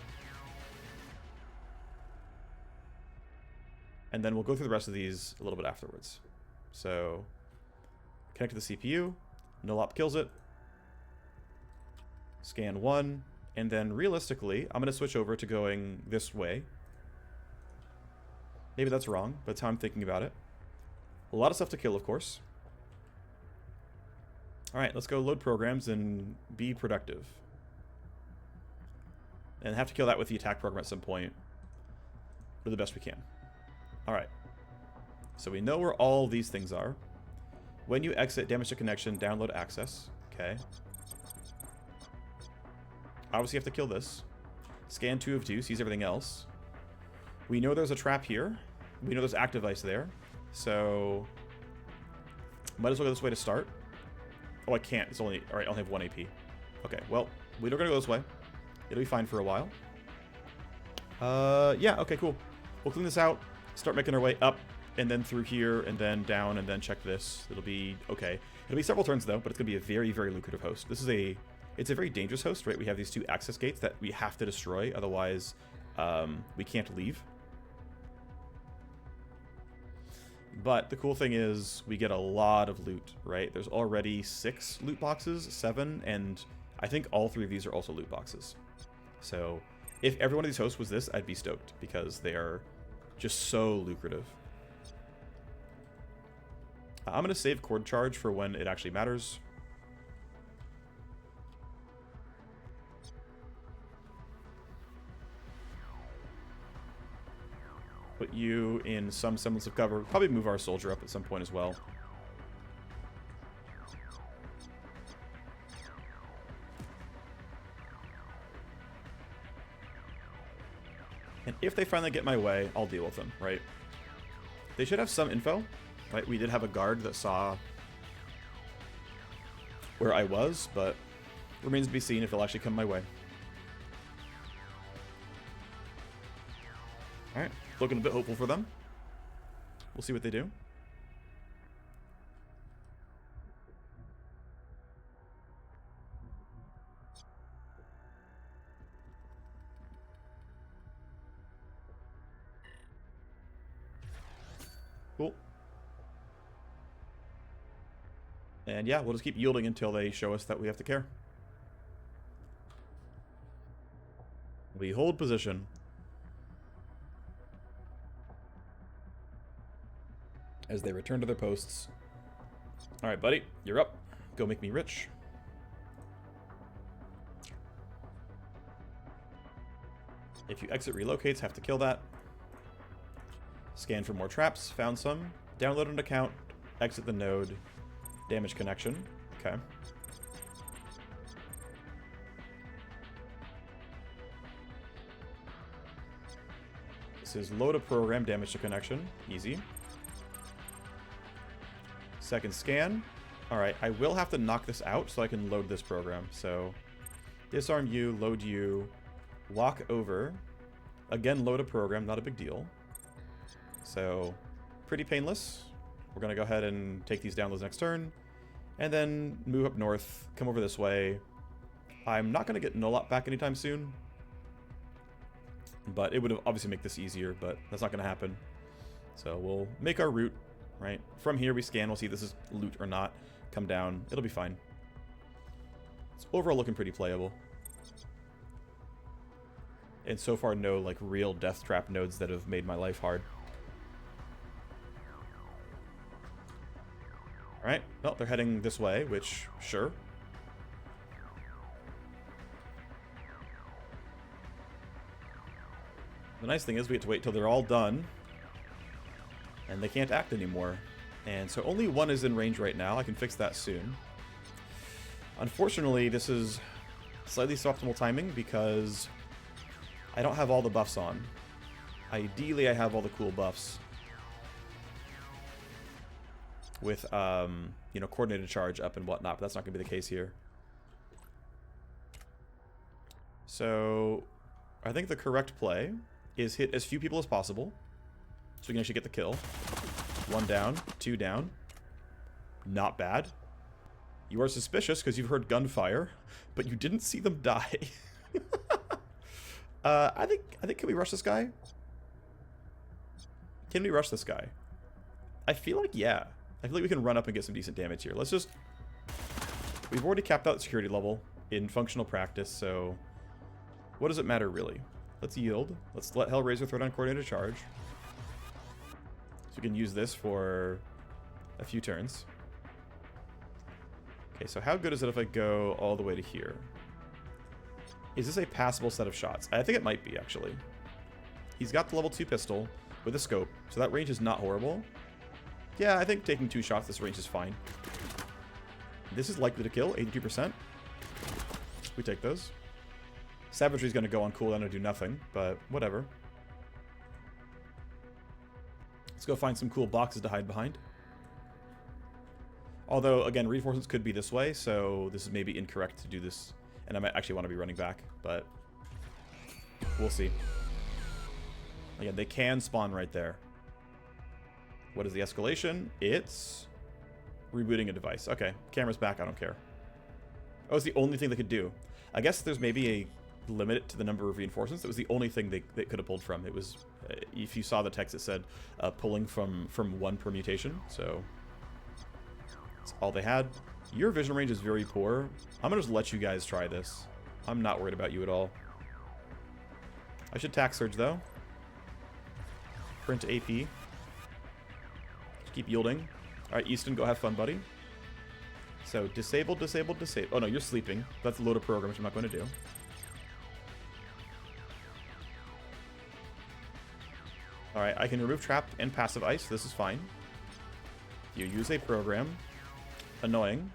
Speaker 1: And then we'll go through the rest of these a little bit afterwards. So, connect to the CPU. Null op kills it. Scan 1. And then, realistically, I'm going to switch over to going this way. Maybe that's wrong, but that's how I'm thinking about it. A lot of stuff to kill, of course. Alright, let's go load programs and be productive. And have to kill that with the attack program at some point. Do the best we can. Alright. So we know where all these things are. When you exit, damage to connection, download access. Okay. Obviously you have to kill this. Scan 2 of 2, sees everything else. We know there's a trap here. We know there's active ice there. So might as well go this way to start. Oh, I can't. It's only... Alright, I only have 1 AP. Okay, well, we're gonna go this way. It'll be fine for a while. Yeah, okay, cool. We'll clean this out, start making our way up, and then through here, and then down, and then check this. It'll be okay. It'll be several turns, though, but it's gonna be a very, very lucrative host. This is a... It's a very dangerous host, right? We have these 2 access gates that we have to destroy, otherwise we can't leave. But the cool thing is we get a lot of loot, right? There's already 6 loot boxes, 7, and I think all 3 of these are also loot boxes. So if every one of these hosts was this, I'd be stoked because they are just so lucrative. I'm going to save cord charge for when it actually matters. Put you in some semblance of cover. Probably move our soldier up at some point as well. And if they finally get my way, I'll deal with them, right? They should have some info, right? We did have a guard that saw where I was, but remains to be seen if they'll actually come my way. Alright. Looking a bit hopeful for them. We'll see what they do. Cool. And yeah, we'll just keep yielding until they show us that we have to care. We hold position. As they return to their posts. Alright, buddy, you're up. Go make me rich. If you exit relocates, have to kill that. Scan for more traps, found some. Download an account, exit the node, damage connection. Okay. This is load a program, damage to connection. Easy. Second scan. Alright, I will have to knock this out so I can load this program. So, disarm you, load you, walk over. Again, load a program, not a big deal. So, pretty painless. We're going to go ahead and take these downloads next turn. And then move up north, come over this way. I'm not going to get null op back anytime soon. But it would obviously make this easier, but that's not going to happen. So, we'll make our route. Right? From here we scan, we'll see if this is loot or not. Come down, it'll be fine. It's overall looking pretty playable. And so far no like real death trap nodes that have made my life hard. Alright, well they're heading this way, which, sure. The nice thing is we get to wait till they're all done. And they can't act anymore. And so only one is in range right now. I can fix that soon. Unfortunately, this is slightly suboptimal timing because I don't have all the buffs on. Ideally, I have all the cool buffs with, you know, coordinated charge up and whatnot, but that's not going to be the case here. So I think the correct play is hit as few people as possible so we can actually get the kill. 1 down, 2 down. Not bad. You are suspicious because you've heard gunfire, but you didn't see them die. I think can we rush this guy? Can we rush this guy? I feel like, yeah. I feel like we can run up and get some decent damage here. Let's just... We've already capped out the security level in functional practice, so... What does it matter, really? Let's yield. Let's let Hellraiser throw down coordinated charge. So we can use this for a few turns. Okay, so how good is it if I go all the way to here? Is this a passable set of shots? I think it might be, actually. He's got the level 2 pistol with a scope, so that range is not horrible. Yeah, I think taking 2 shots this range is fine. This is likely to kill, 82%. We take those. Savagery is going to go on cooldown and do nothing, but whatever. Let's go find some cool boxes to hide behind. Although, again, reinforcements could be this way, so this is maybe incorrect to do this. And I might actually want to be running back, but we'll see. Again, they can spawn right there. What is the escalation? It's rebooting a device. Okay, camera's back, I don't care. Oh, it's the only thing they could do. I guess there's maybe a limit to the number of reinforcements. That was the only thing they could have pulled from. It was, if you saw the text, it said pulling from one permutation, so that's all they had. Your vision range is very poor. I'm gonna just let you guys try this. I'm not worried about you at all. I should tack surge though. Print AP. Just keep yielding. Alright, Easton, go have fun, buddy. So, disabled, disabled, disabled. Oh no, you're sleeping. That's a load of program, which I'm not going to do. Alright, I can remove trap and passive ice. This is fine. You use a program. Annoying.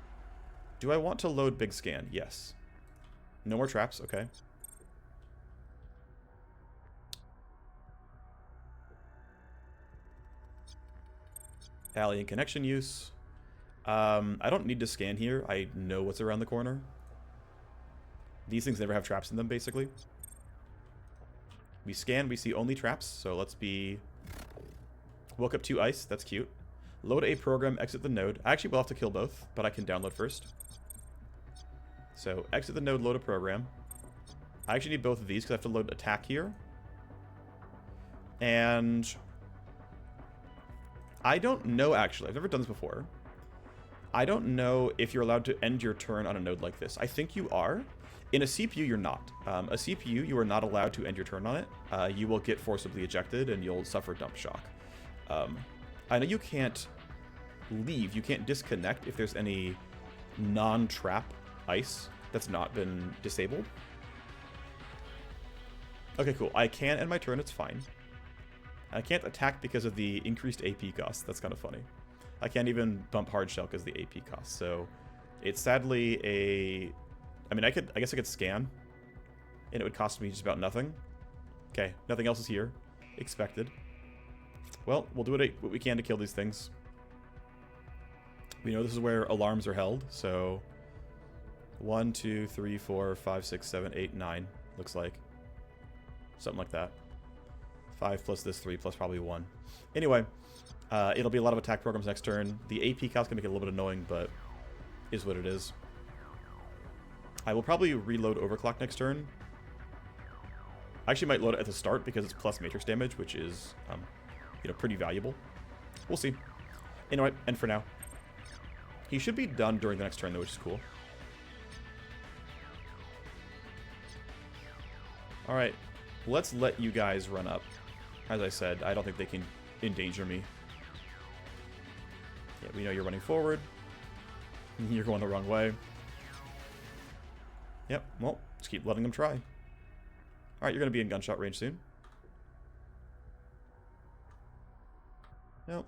Speaker 1: Do I want to load big scan? Yes. No more traps, okay. Alien connection use. I don't need to scan here. I know what's around the corner. These things never have traps in them, basically. We scan, we see only traps, so let's be... Woke up 2 ice, that's cute. Load a program, exit the node. Actually, we'll have to kill both, but I can download first. So, exit the node, load a program. I actually need both of these because I have to load attack here. And... I don't know, actually. I've never done this before. I don't know if you're allowed to end your turn on a node like this. I think you are. In a CPU, you're not. A CPU, you are not allowed to end your turn on it. You will get forcibly ejected, and you'll suffer dump shock. I know you can't leave. You can't disconnect if there's any non-trap ice that's not been disabled. Okay, cool. I can end my turn. It's fine. I can't attack because of the increased AP cost. That's kind of funny. I can't even bump hard shell because of the AP cost. So it's sadly a... I mean, I guess I could scan, and it would cost me just about nothing. Okay, nothing else is here. Expected. Well, we'll do what we can to kill these things. We know this is where alarms are held, so 1, 2, 3, 4, 5, 6, 7, 8, 9, looks like. Something like that. 5 plus this 3 plus probably 1. Anyway, it'll be a lot of attack programs next turn. The AP cost can make it a little bit annoying, but is what it is. I will probably reload Overclock next turn. I actually might load it at the start because it's plus matrix damage, which is, you know, pretty valuable. We'll see. Anyway, and for now. He should be done during the next turn, though, which is cool. Alright, let's let you guys run up. As I said, I don't think they can endanger me. Yeah, we know you're running forward. You're going the wrong way. Yep, well, just keep letting them try. Alright, you're going to be in gunshot range soon. Nope.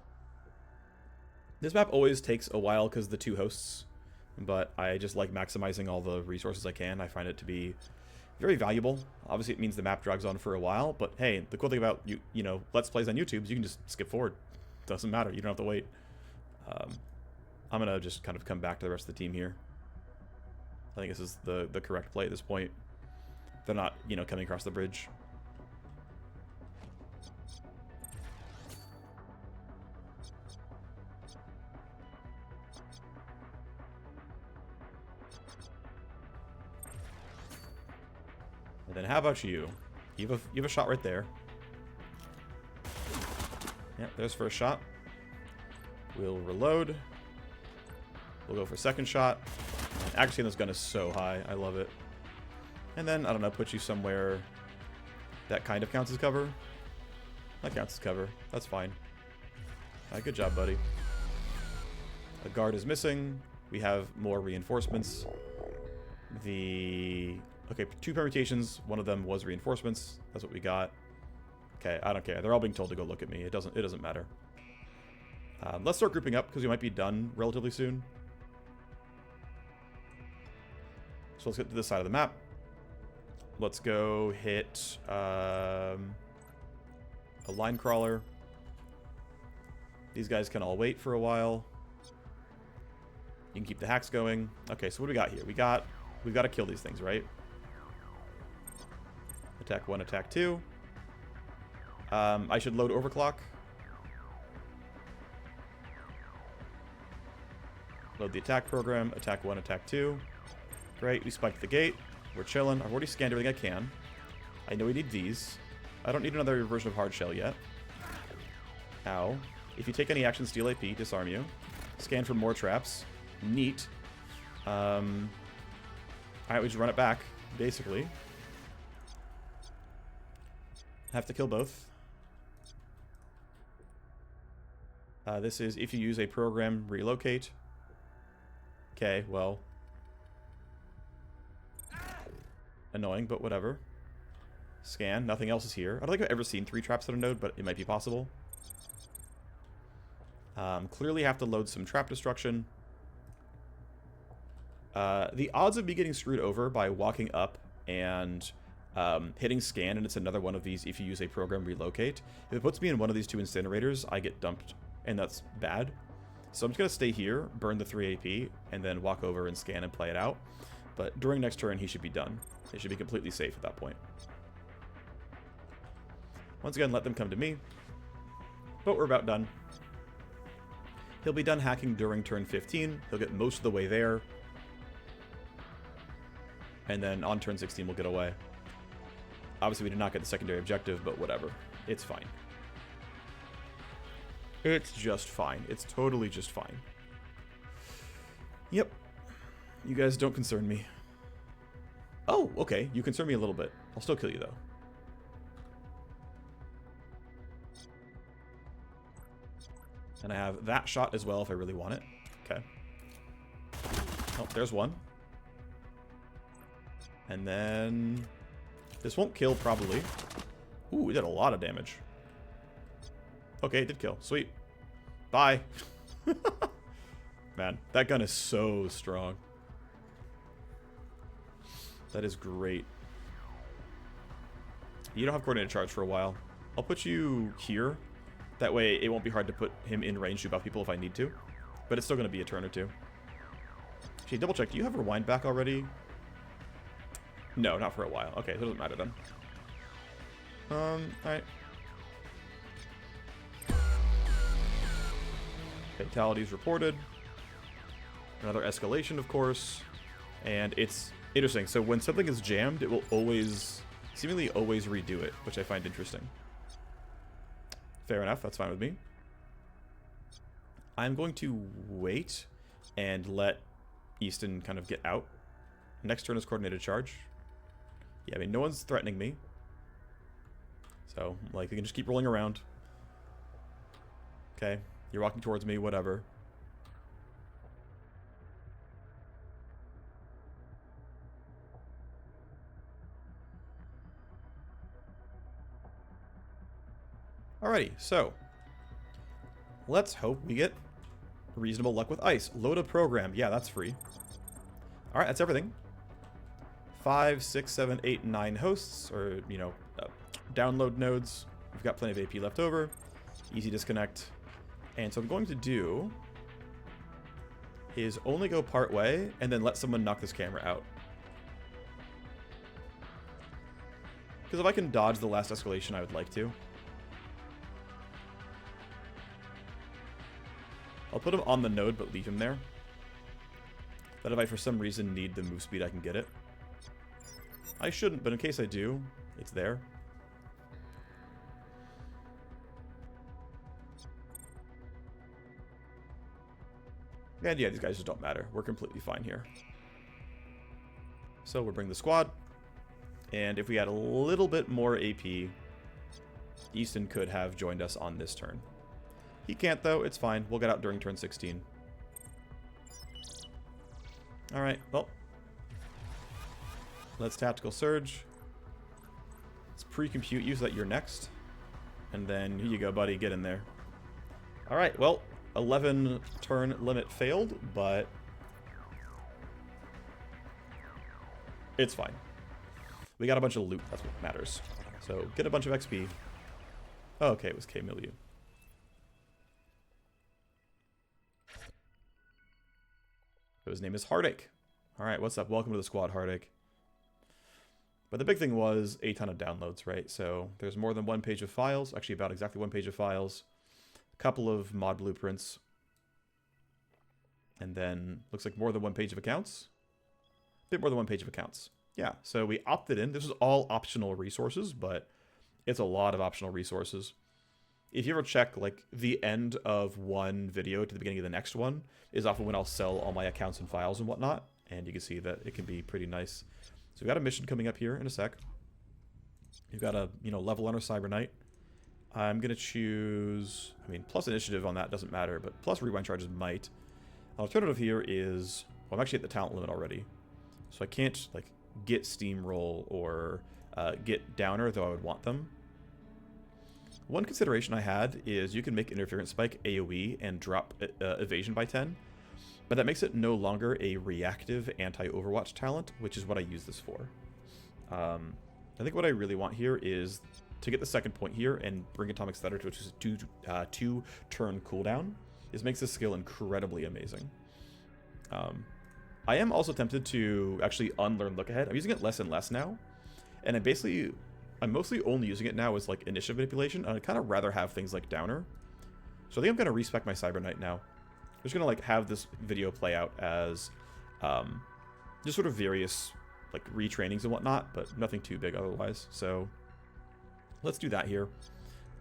Speaker 1: This map always takes a while because the 2 hosts, but I just like maximizing all the resources I can. I find it to be very valuable. Obviously, it means the map drags on for a while, but hey, the cool thing about you know, Let's Plays on YouTube is you can just skip forward. Doesn't matter. You don't have to wait. I'm gonna just kind of come back to the rest of the team here. I think this is the correct play at this point. They're not, you know, coming across the bridge. And then how about you? You have a shot right there. Yeah, there's first shot. We'll reload. We'll go for second shot. Accuracy on this gun is so high. I love it. And then, I don't know, put you somewhere that kind of counts as cover. That counts as cover. That's fine. Good job, buddy. A guard is missing. We have more reinforcements. Okay, 2 permutations. One of them was reinforcements. That's what we got. Okay, I don't care. They're all being told to go look at me. It doesn't matter. Let's start grouping up because we might be done relatively soon. So let's get to this side of the map. Let's go hit a line crawler. These guys can all wait for a while. You can keep the hacks going. Okay, so what do we got here? We've got to kill these things, right? Attack 1, attack 2. I should load overclock. Load the attack program. Attack 1, attack 2. Great, we spiked the gate. We're chilling. I've already scanned everything I can. I know we need these. I don't need another version of hard shell yet. Ow. If you take any action, steal AP, disarm you. Scan for more traps. Neat. Alright, we just run it back, basically. Have to kill both. This is if you use a program, relocate. Okay, well. Annoying, but whatever. Scan. Nothing else is here. I don't think I've ever seen 3 traps at a node, but it might be possible. Clearly have to load some trap destruction. The odds of me getting screwed over by walking up and hitting scan, and it's another one of these if you use a program relocate. If it puts me in one of these 2 incinerators, I get dumped, and that's bad. So I'm just going to stay here, burn the 3 AP, and then walk over and scan and play it out. But during next turn, he should be done. He should be completely safe at that point. Once again, let them come to me. But we're about done. He'll be done hacking during turn 15. He'll get most of the way there. And then on turn 16, we'll get away. Obviously, we did not get the secondary objective, but whatever. It's fine. It's just fine. It's totally just fine. Yep. You guys don't concern me. Oh, okay. You concern me a little bit. I'll still kill you, though. And I have that shot as well if I really want it. Okay. Oh, there's one. And then... this won't kill, probably. Ooh, it did a lot of damage. Okay, it did kill. Sweet. Bye. Man, that gun is so strong. That is great. You don't have coordinated charge for a while. I'll put you here. That way, it won't be hard to put him in range to shoot out people if I need to. But it's still going to be a turn or 2. Actually, double check. Do you have rewind back already? No, not for a while. Okay, it doesn't matter then. Alright. Fatalities reported. Another escalation, of course. And it's interesting. So when something is jammed, it will always, seemingly always redo it, which I find interesting. Fair enough, that's fine with me. I'm going to wait and let Easton kind of get out. Next turn is coordinated charge. Yeah, I mean, no one's threatening me. So, like, we can just keep rolling around. Okay, you're walking towards me, whatever. Alrighty, so let's hope we get Reasonable luck with ice. Load a program. Yeah, that's free. Alright, that's everything. 5, 6, 7, 8, 9 hosts, or, you know, download nodes. We've got plenty of AP left over. Easy disconnect. And so what I'm going to do is only go part way and then let someone knock this camera out. Because if I can dodge the last escalation, I would like to. I'll put him on the node, but leave him there. That if I, for some reason, need the move speed, I can get it. I shouldn't, but in case I do, it's there. And yeah, these guys just don't matter. We're completely fine here. So we'll bring the squad. And if we had a little bit more AP, Easton could have joined us on this turn. He can't, though. It's fine. We'll get out during turn 16. Alright, well. Let's Tactical Surge. Let's pre-compute you so that you're next. And then, here you go, buddy. Get in there. Alright, well, 11 turn limit failed, but it's fine. We got a bunch of loot. That's what matters. So, get a bunch of XP. Oh, okay, it was K-Milieu. His name is Heartache. Alright, what's up? Welcome to the squad, Heartache. But the big thing was a ton of downloads, right? So there's more than one page of files. Actually, about exactly one page of files. A couple of mod blueprints. And then looks like more than one page of accounts. A bit more than one page of accounts. Yeah, so we opted in. This is all optional resources, but it's a lot of optional resources. If you ever check, like, the end of one video to the beginning of the next one is often when I'll sell all my accounts and files and whatnot. And you can see that it can be pretty nice. So we've got a mission coming up here in a sec. We've got a, you know, level on our Cyber Knight. I'm going to choose, I mean, plus initiative on that doesn't matter, but plus rewind charges might. Alternative here is, well, I'm actually at the talent limit already. So I can't, like, get Steamroll or get Downer, though I would want them. One consideration I had is you can make Interference Spike AoE and drop Evasion by 10, but that makes it no longer a reactive anti-Overwatch talent, which is what I use this for. I think what I really want here is to get the second point here and bring Atomic Stutter to a 2-turn cooldown. This makes this skill incredibly amazing. I am also tempted to actually unlearn Look Ahead. I'm using it less and less now, and I'm mostly only using it now as, like, initiative manipulation, and I'd kind of rather have things like Downer. So I think I'm going to respec my Cyber Knight now. I'm just going to, like, have this video play out as just sort of various, like, retrainings and whatnot, but nothing too big otherwise. So let's do that here.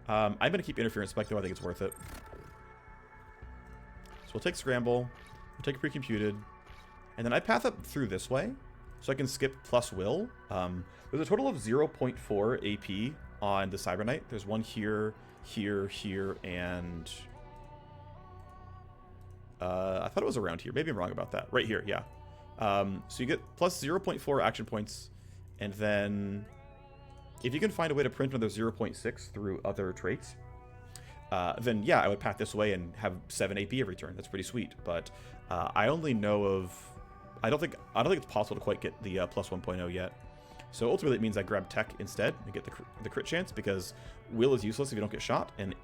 Speaker 1: I'm going to keep Interference Spike, though. I think it's worth it. So we'll take Scramble. We'll take Pre-Computed. And then I path up through this way, so I can skip plus Will. There's a total of 0.4 AP on the Cyber Knight. There's one here, here, here, and I thought it was around here. Maybe I'm wrong about that. Right here, yeah. So you get plus 0.4 action points, and then if you can find a way to print another 0.6 through other traits, then yeah, I would path this way and have 7 AP every turn. That's pretty sweet. But I only know of, I don't think it's possible to quite get the plus 1.0 yet. So ultimately it means I grab Tech instead and get the crit chance, because Will is useless if you don't get shot, and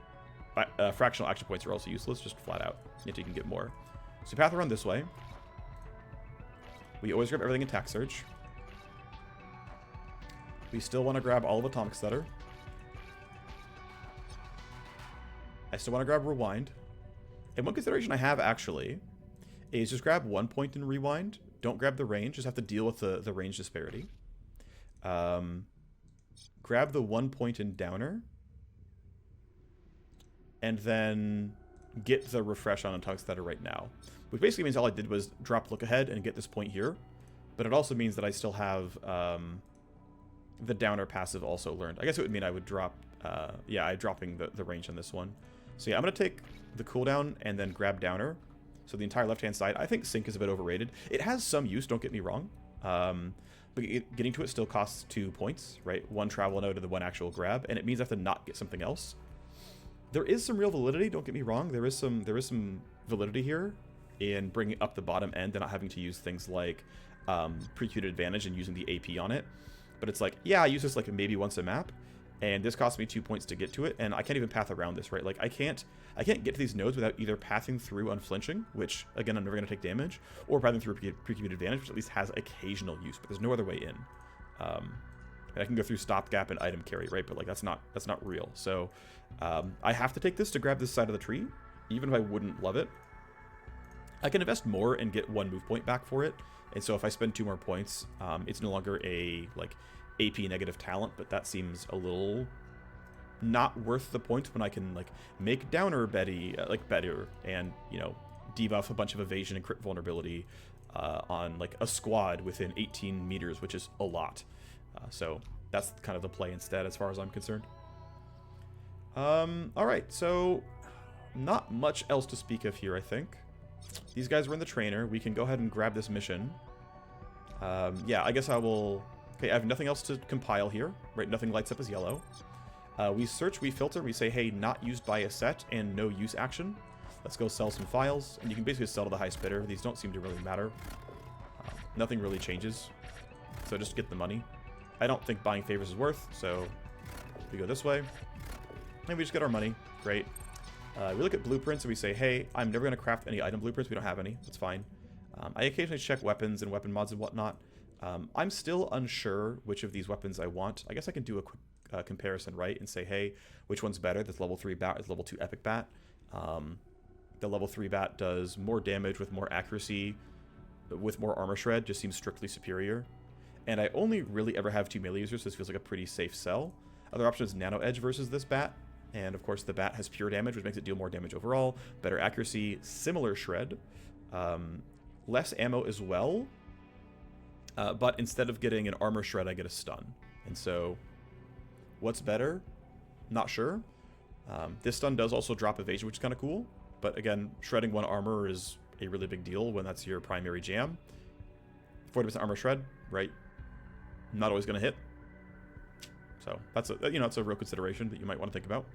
Speaker 1: fractional action points are also useless, just flat out, until you can get more. So path around this way. We always grab everything in Tac Surge. We still want to grab all of Atomic Stutter. I still want to grab Rewind. And one consideration I have, actually, is just grab 1 point in Rewind. Don't grab the range, just have to deal with the range disparity. Grab the 1 point in Downer. And then get the refresh on Atomic Stutter right now. Which basically means all I did was drop Look Ahead and get this point here. But it also means that I still have the Downer passive also learned. I guess it would mean I would drop, yeah, I'm dropping the range on this one. So yeah, I'm going to take the cooldown and then grab Downer. So the entire left-hand side, I think Sync is a bit overrated. It has some use, don't get me wrong. But getting to it still costs 2 points, right? 1 travel node and the 1 actual grab, and it means I have to not get something else. There is some real validity, don't get me wrong. There is some validity here in bringing up the bottom end and not having to use things like pre-queued advantage and using the AP on it. But it's like, yeah, I use this like maybe once a map, and this costs me 2 points to get to it, and I can't even path around this, right? Like I can't get to these nodes without either pathing through unflinching, which again I'm never gonna take damage, or pathing through pre-queued advantage, which at least has occasional use, but there's no other way in. And I can go through stopgap and item carry, right? But like that's not real. So I have to take this to grab this side of the tree, even if I wouldn't love it. I can invest more and get 1 move point back for it. And so if I spend 2 more points, it's no longer a like AP negative talent, but that seems a little not worth the point when I can like make downer better and, you know, debuff a bunch of evasion and crit vulnerability on like a squad within 18 meters, which is a lot. So that's kind of the play instead, as far as I'm concerned. All right, so not much else to speak of here, I think. These guys were in the trainer. We can go ahead and grab this mission. Yeah, I guess I will... Okay, I have nothing else to compile here, right? Nothing lights up as yellow. We search, we filter, we say, hey, not used by a set and no use action. Let's go sell some files, and you can basically sell to the highest bidder. These don't seem to really matter. Nothing really changes, so just get the money. I don't think buying favors is worth, so we go this way. And we just get our money. Great. We look at blueprints and we say, hey, I'm never going to craft any item blueprints. We don't have any. That's fine. I occasionally check weapons and weapon mods and whatnot. I'm still unsure which of these weapons I want. I guess I can do a quick comparison, right? And say, hey, which one's better? This level 3 bat is level 2 epic bat. The level 3 bat does more damage with more accuracy, with more armor shred. Just seems strictly superior. And I only really ever have 2 melee users, so this feels like a pretty safe sell. Other option is Nano Edge versus this bat. And of course the bat has pure damage, which makes it deal more damage overall. Better accuracy, similar shred. Less ammo as well. But instead of getting an armor shred, I get a stun. And so, what's better? Not sure. This stun does also drop evasion, which is kind of cool. But again, shredding 1 armor is a really big deal when that's your primary jam. 40% armor shred, right? Not always going to hit. So that's a, you know, it's a real consideration that you might want to think about.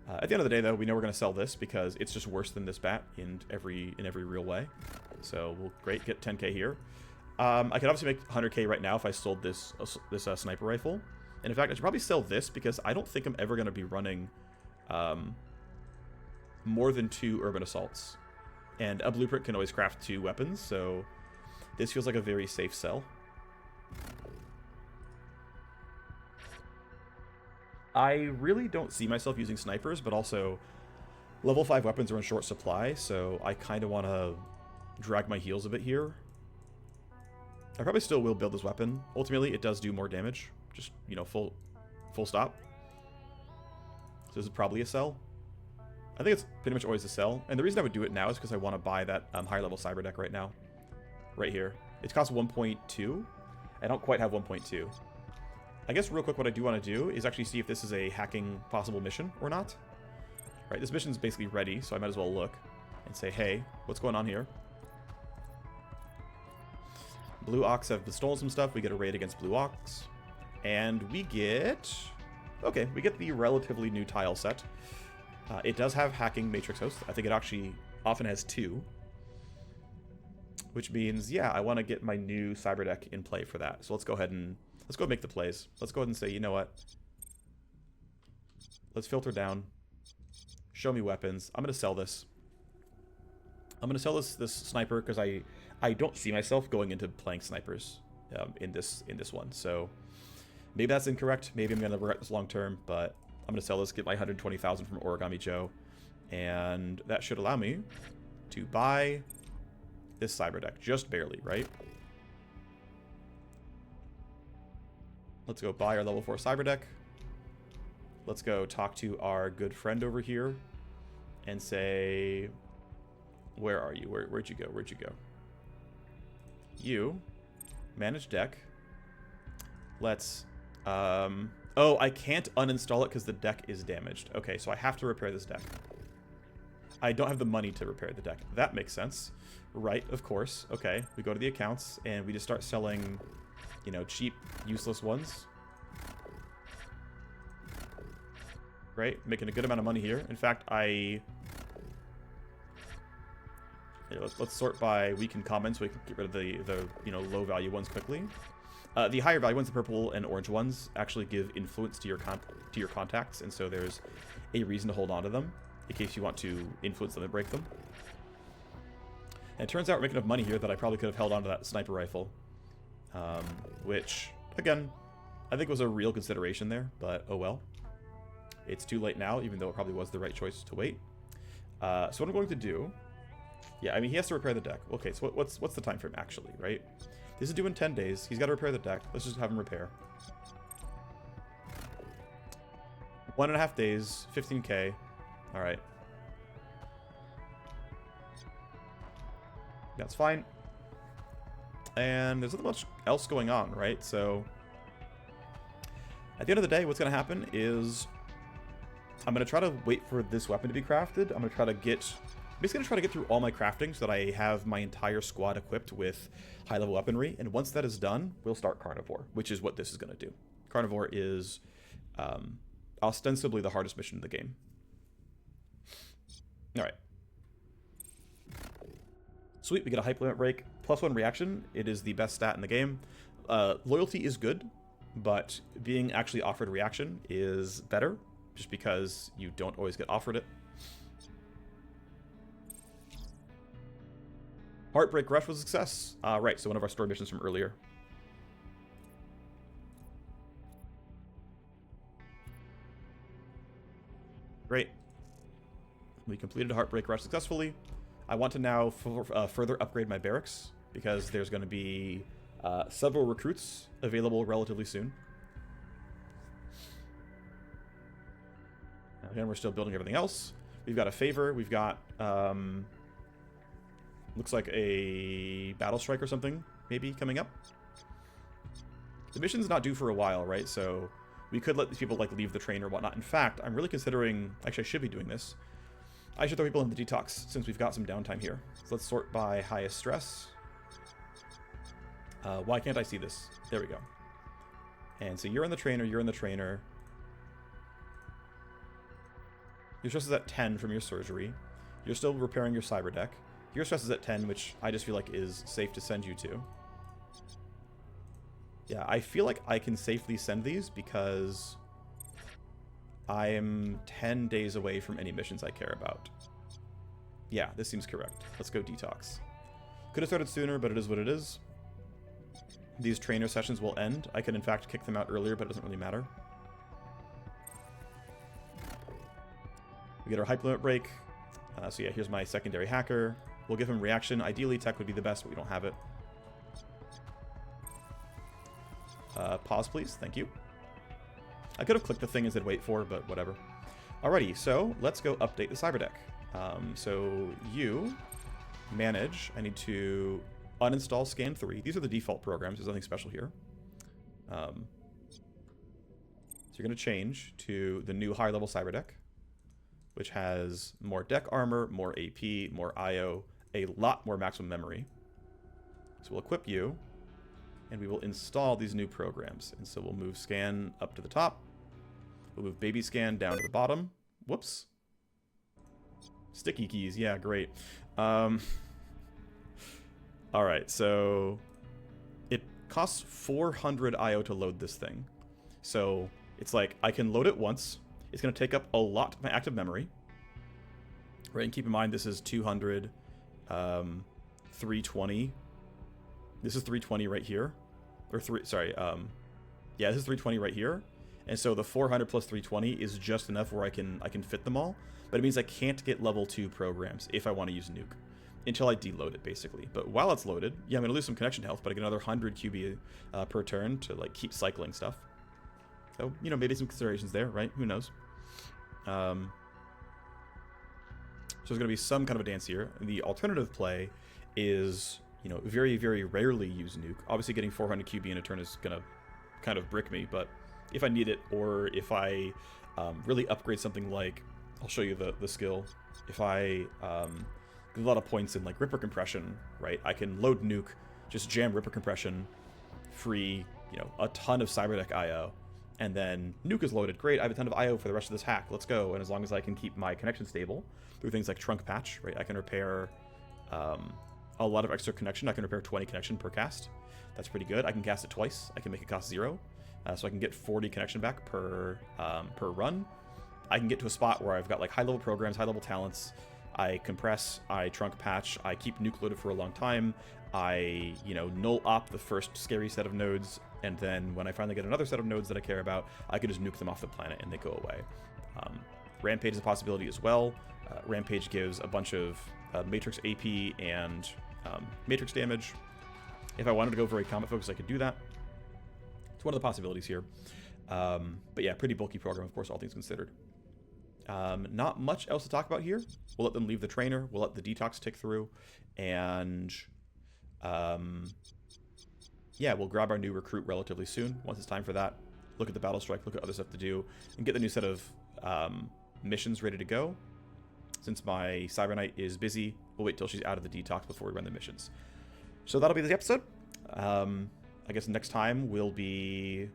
Speaker 1: At the end of the day, though, we know we're going to sell this because it's just worse than this bat in every real way. So we'll get 10k here. I could obviously make 100k right now if I sold this sniper rifle. And in fact, I should probably sell this because I don't think I'm ever going to be running more than 2 urban assaults. And a blueprint can always craft 2 weapons, so this feels like a very safe sell. I really don't see myself using snipers, but also level 5 weapons are in short supply, so I kind of want to drag my heels a bit here. I probably still will build this weapon. Ultimately, it does do more damage. Just, you know, full stop. So this is probably a sell. I think it's pretty much always a sell. And the reason I would do it now is because I want to buy that higher level cyber deck right now. Right here. It costs 1.2. I don't quite have 1.2. I guess real quick what I do want to do is actually see if this is a hacking possible mission or not. Right, this mission's basically ready, so I might as well look and say, hey, what's going on here? Blue Ox have stolen some stuff. We get a raid against Blue Ox. And we get... Okay, we get the relatively new tile set. It does have hacking Matrix Host. I think it actually often has 2. Which means, yeah, I want to get my new cyber deck in play for that. So let's go ahead and... Let's go make the plays. Let's go ahead and say, you know what? Let's filter down. Show me weapons. I'm going to sell this. I'm going to sell this sniper because I don't see myself going into playing snipers in this one. So maybe that's incorrect. Maybe I'm going to regret this long term, but I'm going to sell this, get my 120,000 from Origami Joe, and that should allow me to buy this cyber deck. Just barely, right? Let's go buy our level 4 cyber deck. Let's go talk to our good friend over here and say, where are you? Where'd you go? Where'd you go? You, manage deck. Let's, oh, I can't uninstall it because the deck is damaged. Okay, so I have to repair this deck. I don't have the money to repair the deck. That makes sense. Right, of course. Okay, we go to the accounts and we just start selling, you know, cheap, useless ones. Right, making a good amount of money here. In fact, I Here, let's sort by weak and common so we can get rid of the low value ones quickly. The higher value ones, the purple and orange ones, actually give influence to your contacts, and so there's a reason to hold on to them in case you want to influence them and break them. And it turns out we're making enough money here that I probably could have held on to that sniper rifle, which again I think was a real consideration there, but oh well. It's too late now, even though it probably was the right choice to wait. So what I'm going to do... Yeah, I mean, he has to repair the deck. Okay, so what's the time frame, actually, right? This is due in 10 days. He's got to repair the deck. Let's just have him repair. 1.5 days, 15k. All right. That's fine. And there's not much else going on, right? So at the end of the day, what's going to happen is I'm going to try to wait for this weapon to be crafted. I'm going to try to get... I'm basically going to try to get through all my crafting so that I have my entire squad equipped with high-level weaponry. And once that is done, we'll start Carnivore, which is what this is going to do. Carnivore is ostensibly the hardest mission in the game. All right. Sweet, we get a hype limit break. +1 reaction. It is the best stat in the game. Loyalty is good, but being actually offered reaction is better, just because you don't always get offered it. Heartbreak Rush was a success. Right, so one of our story missions from earlier. Great. We completed Heartbreak Rush successfully. I want to now further upgrade my barracks, because there's going to be several recruits available relatively soon. Again, we're still building everything else. We've got a favor. We've got... looks like a battle strike or something, maybe, coming up. The mission's not due for a while, right? So we could let these people, like, leave the train or whatnot. In fact, I'm really considering... Actually, I should be doing this. I should throw people in the detox, since we've got some downtime here. So let's sort by highest stress. Why can't I see this? There we go. And so you're in the trainer, you're in the trainer. Your stress is at 10 from your surgery. You're still repairing your cyber deck. Your stress is at 10, which I just feel like is safe to send you to. Yeah, I feel like I can safely send these because I am 10 days away from any missions I care about. Yeah, this seems correct. Let's go detox. Could have started sooner, but it is what it is. These trainer sessions will end. I could, in fact, kick them out earlier, but it doesn't really matter. We get our hype limit break. So yeah, here's my secondary hacker. We'll give him reaction. Ideally, tech would be the best, but we don't have it. Pause, please. Thank you. I could have clicked the thing and said wait for, but whatever. Alrighty, so let's go update the cyber deck. So you manage. I need to uninstall scan 3. These are the default programs. There's nothing special here. So you're going to change to the new higher level cyber deck, which has more deck armor, more AP, more IO, a lot more maximum memory. So we'll equip you, and we will install these new programs. And so we'll move scan up to the top. We'll move baby scan down to the bottom. Whoops. Sticky keys, yeah, great. All right, so it costs 400 IO to load this thing. So it's like I can load it once. It's going to take up a lot of my active memory. Right, and keep in mind this is 200, 320. This is 320 right here. Or yeah, this is 320 right here. And so the 400 plus 320 is just enough where I can fit them all. But it means I can't get level 2 programs if I want to use nuke until I deload it, basically. But while it's loaded, yeah, I'm going to lose some connection health, but I get another 100 QB per turn to like keep cycling stuff. So, you know, maybe some considerations there, right? Who knows? So there's going to be some kind of a dance here. The alternative play is, you know, very, very rarely use nuke. Obviously, getting 400 QB in a turn is going to kind of brick me, but if I need it, or if I really upgrade something like, I'll show you the skill. If I get a lot of points in like Ripper Compression, right? I can load nuke, just jam Ripper Compression, free, you know, a ton of Cyberdeck IO, and then nuke is loaded. Great, I have a ton of IO for the rest of this hack. Let's go. And as long as I can keep my connection stable through things like Trunk Patch, right? I can repair a lot of extra connection. I can repair 20 connection per cast. That's pretty good. I can cast it twice. I can make it cost 0. So I can get 40 connection back per run. I can get to a spot where I've got like high-level programs, high-level talents. I compress, I trunk patch, I keep nuke loaded for a long time. I, null op the first scary set of nodes, and then when I finally get another set of nodes that I care about, I can just nuke them off the planet and they go away. Rampage is a possibility as well. Rampage gives a bunch of Matrix AP and Matrix damage. If I wanted to go very combat focused, I could do that. It's one of the possibilities here. But yeah, pretty bulky program, of course, all things considered. Not much else to talk about here. We'll let them leave the trainer. We'll let the detox tick through. And yeah, we'll grab our new recruit relatively soon, once it's time for that. Look at the battle strike, look at other stuff to do, and get the new set of missions ready to go. Since my Cyber Knight is busy, we'll wait till she's out of the detox before we run the missions. So that'll be the episode. I guess next time we'll be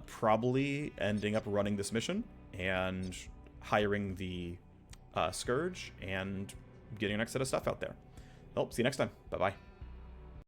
Speaker 1: probably ending up running this mission and hiring the Scourge and getting our next set of stuff out there. Well, see you next time. Bye-bye.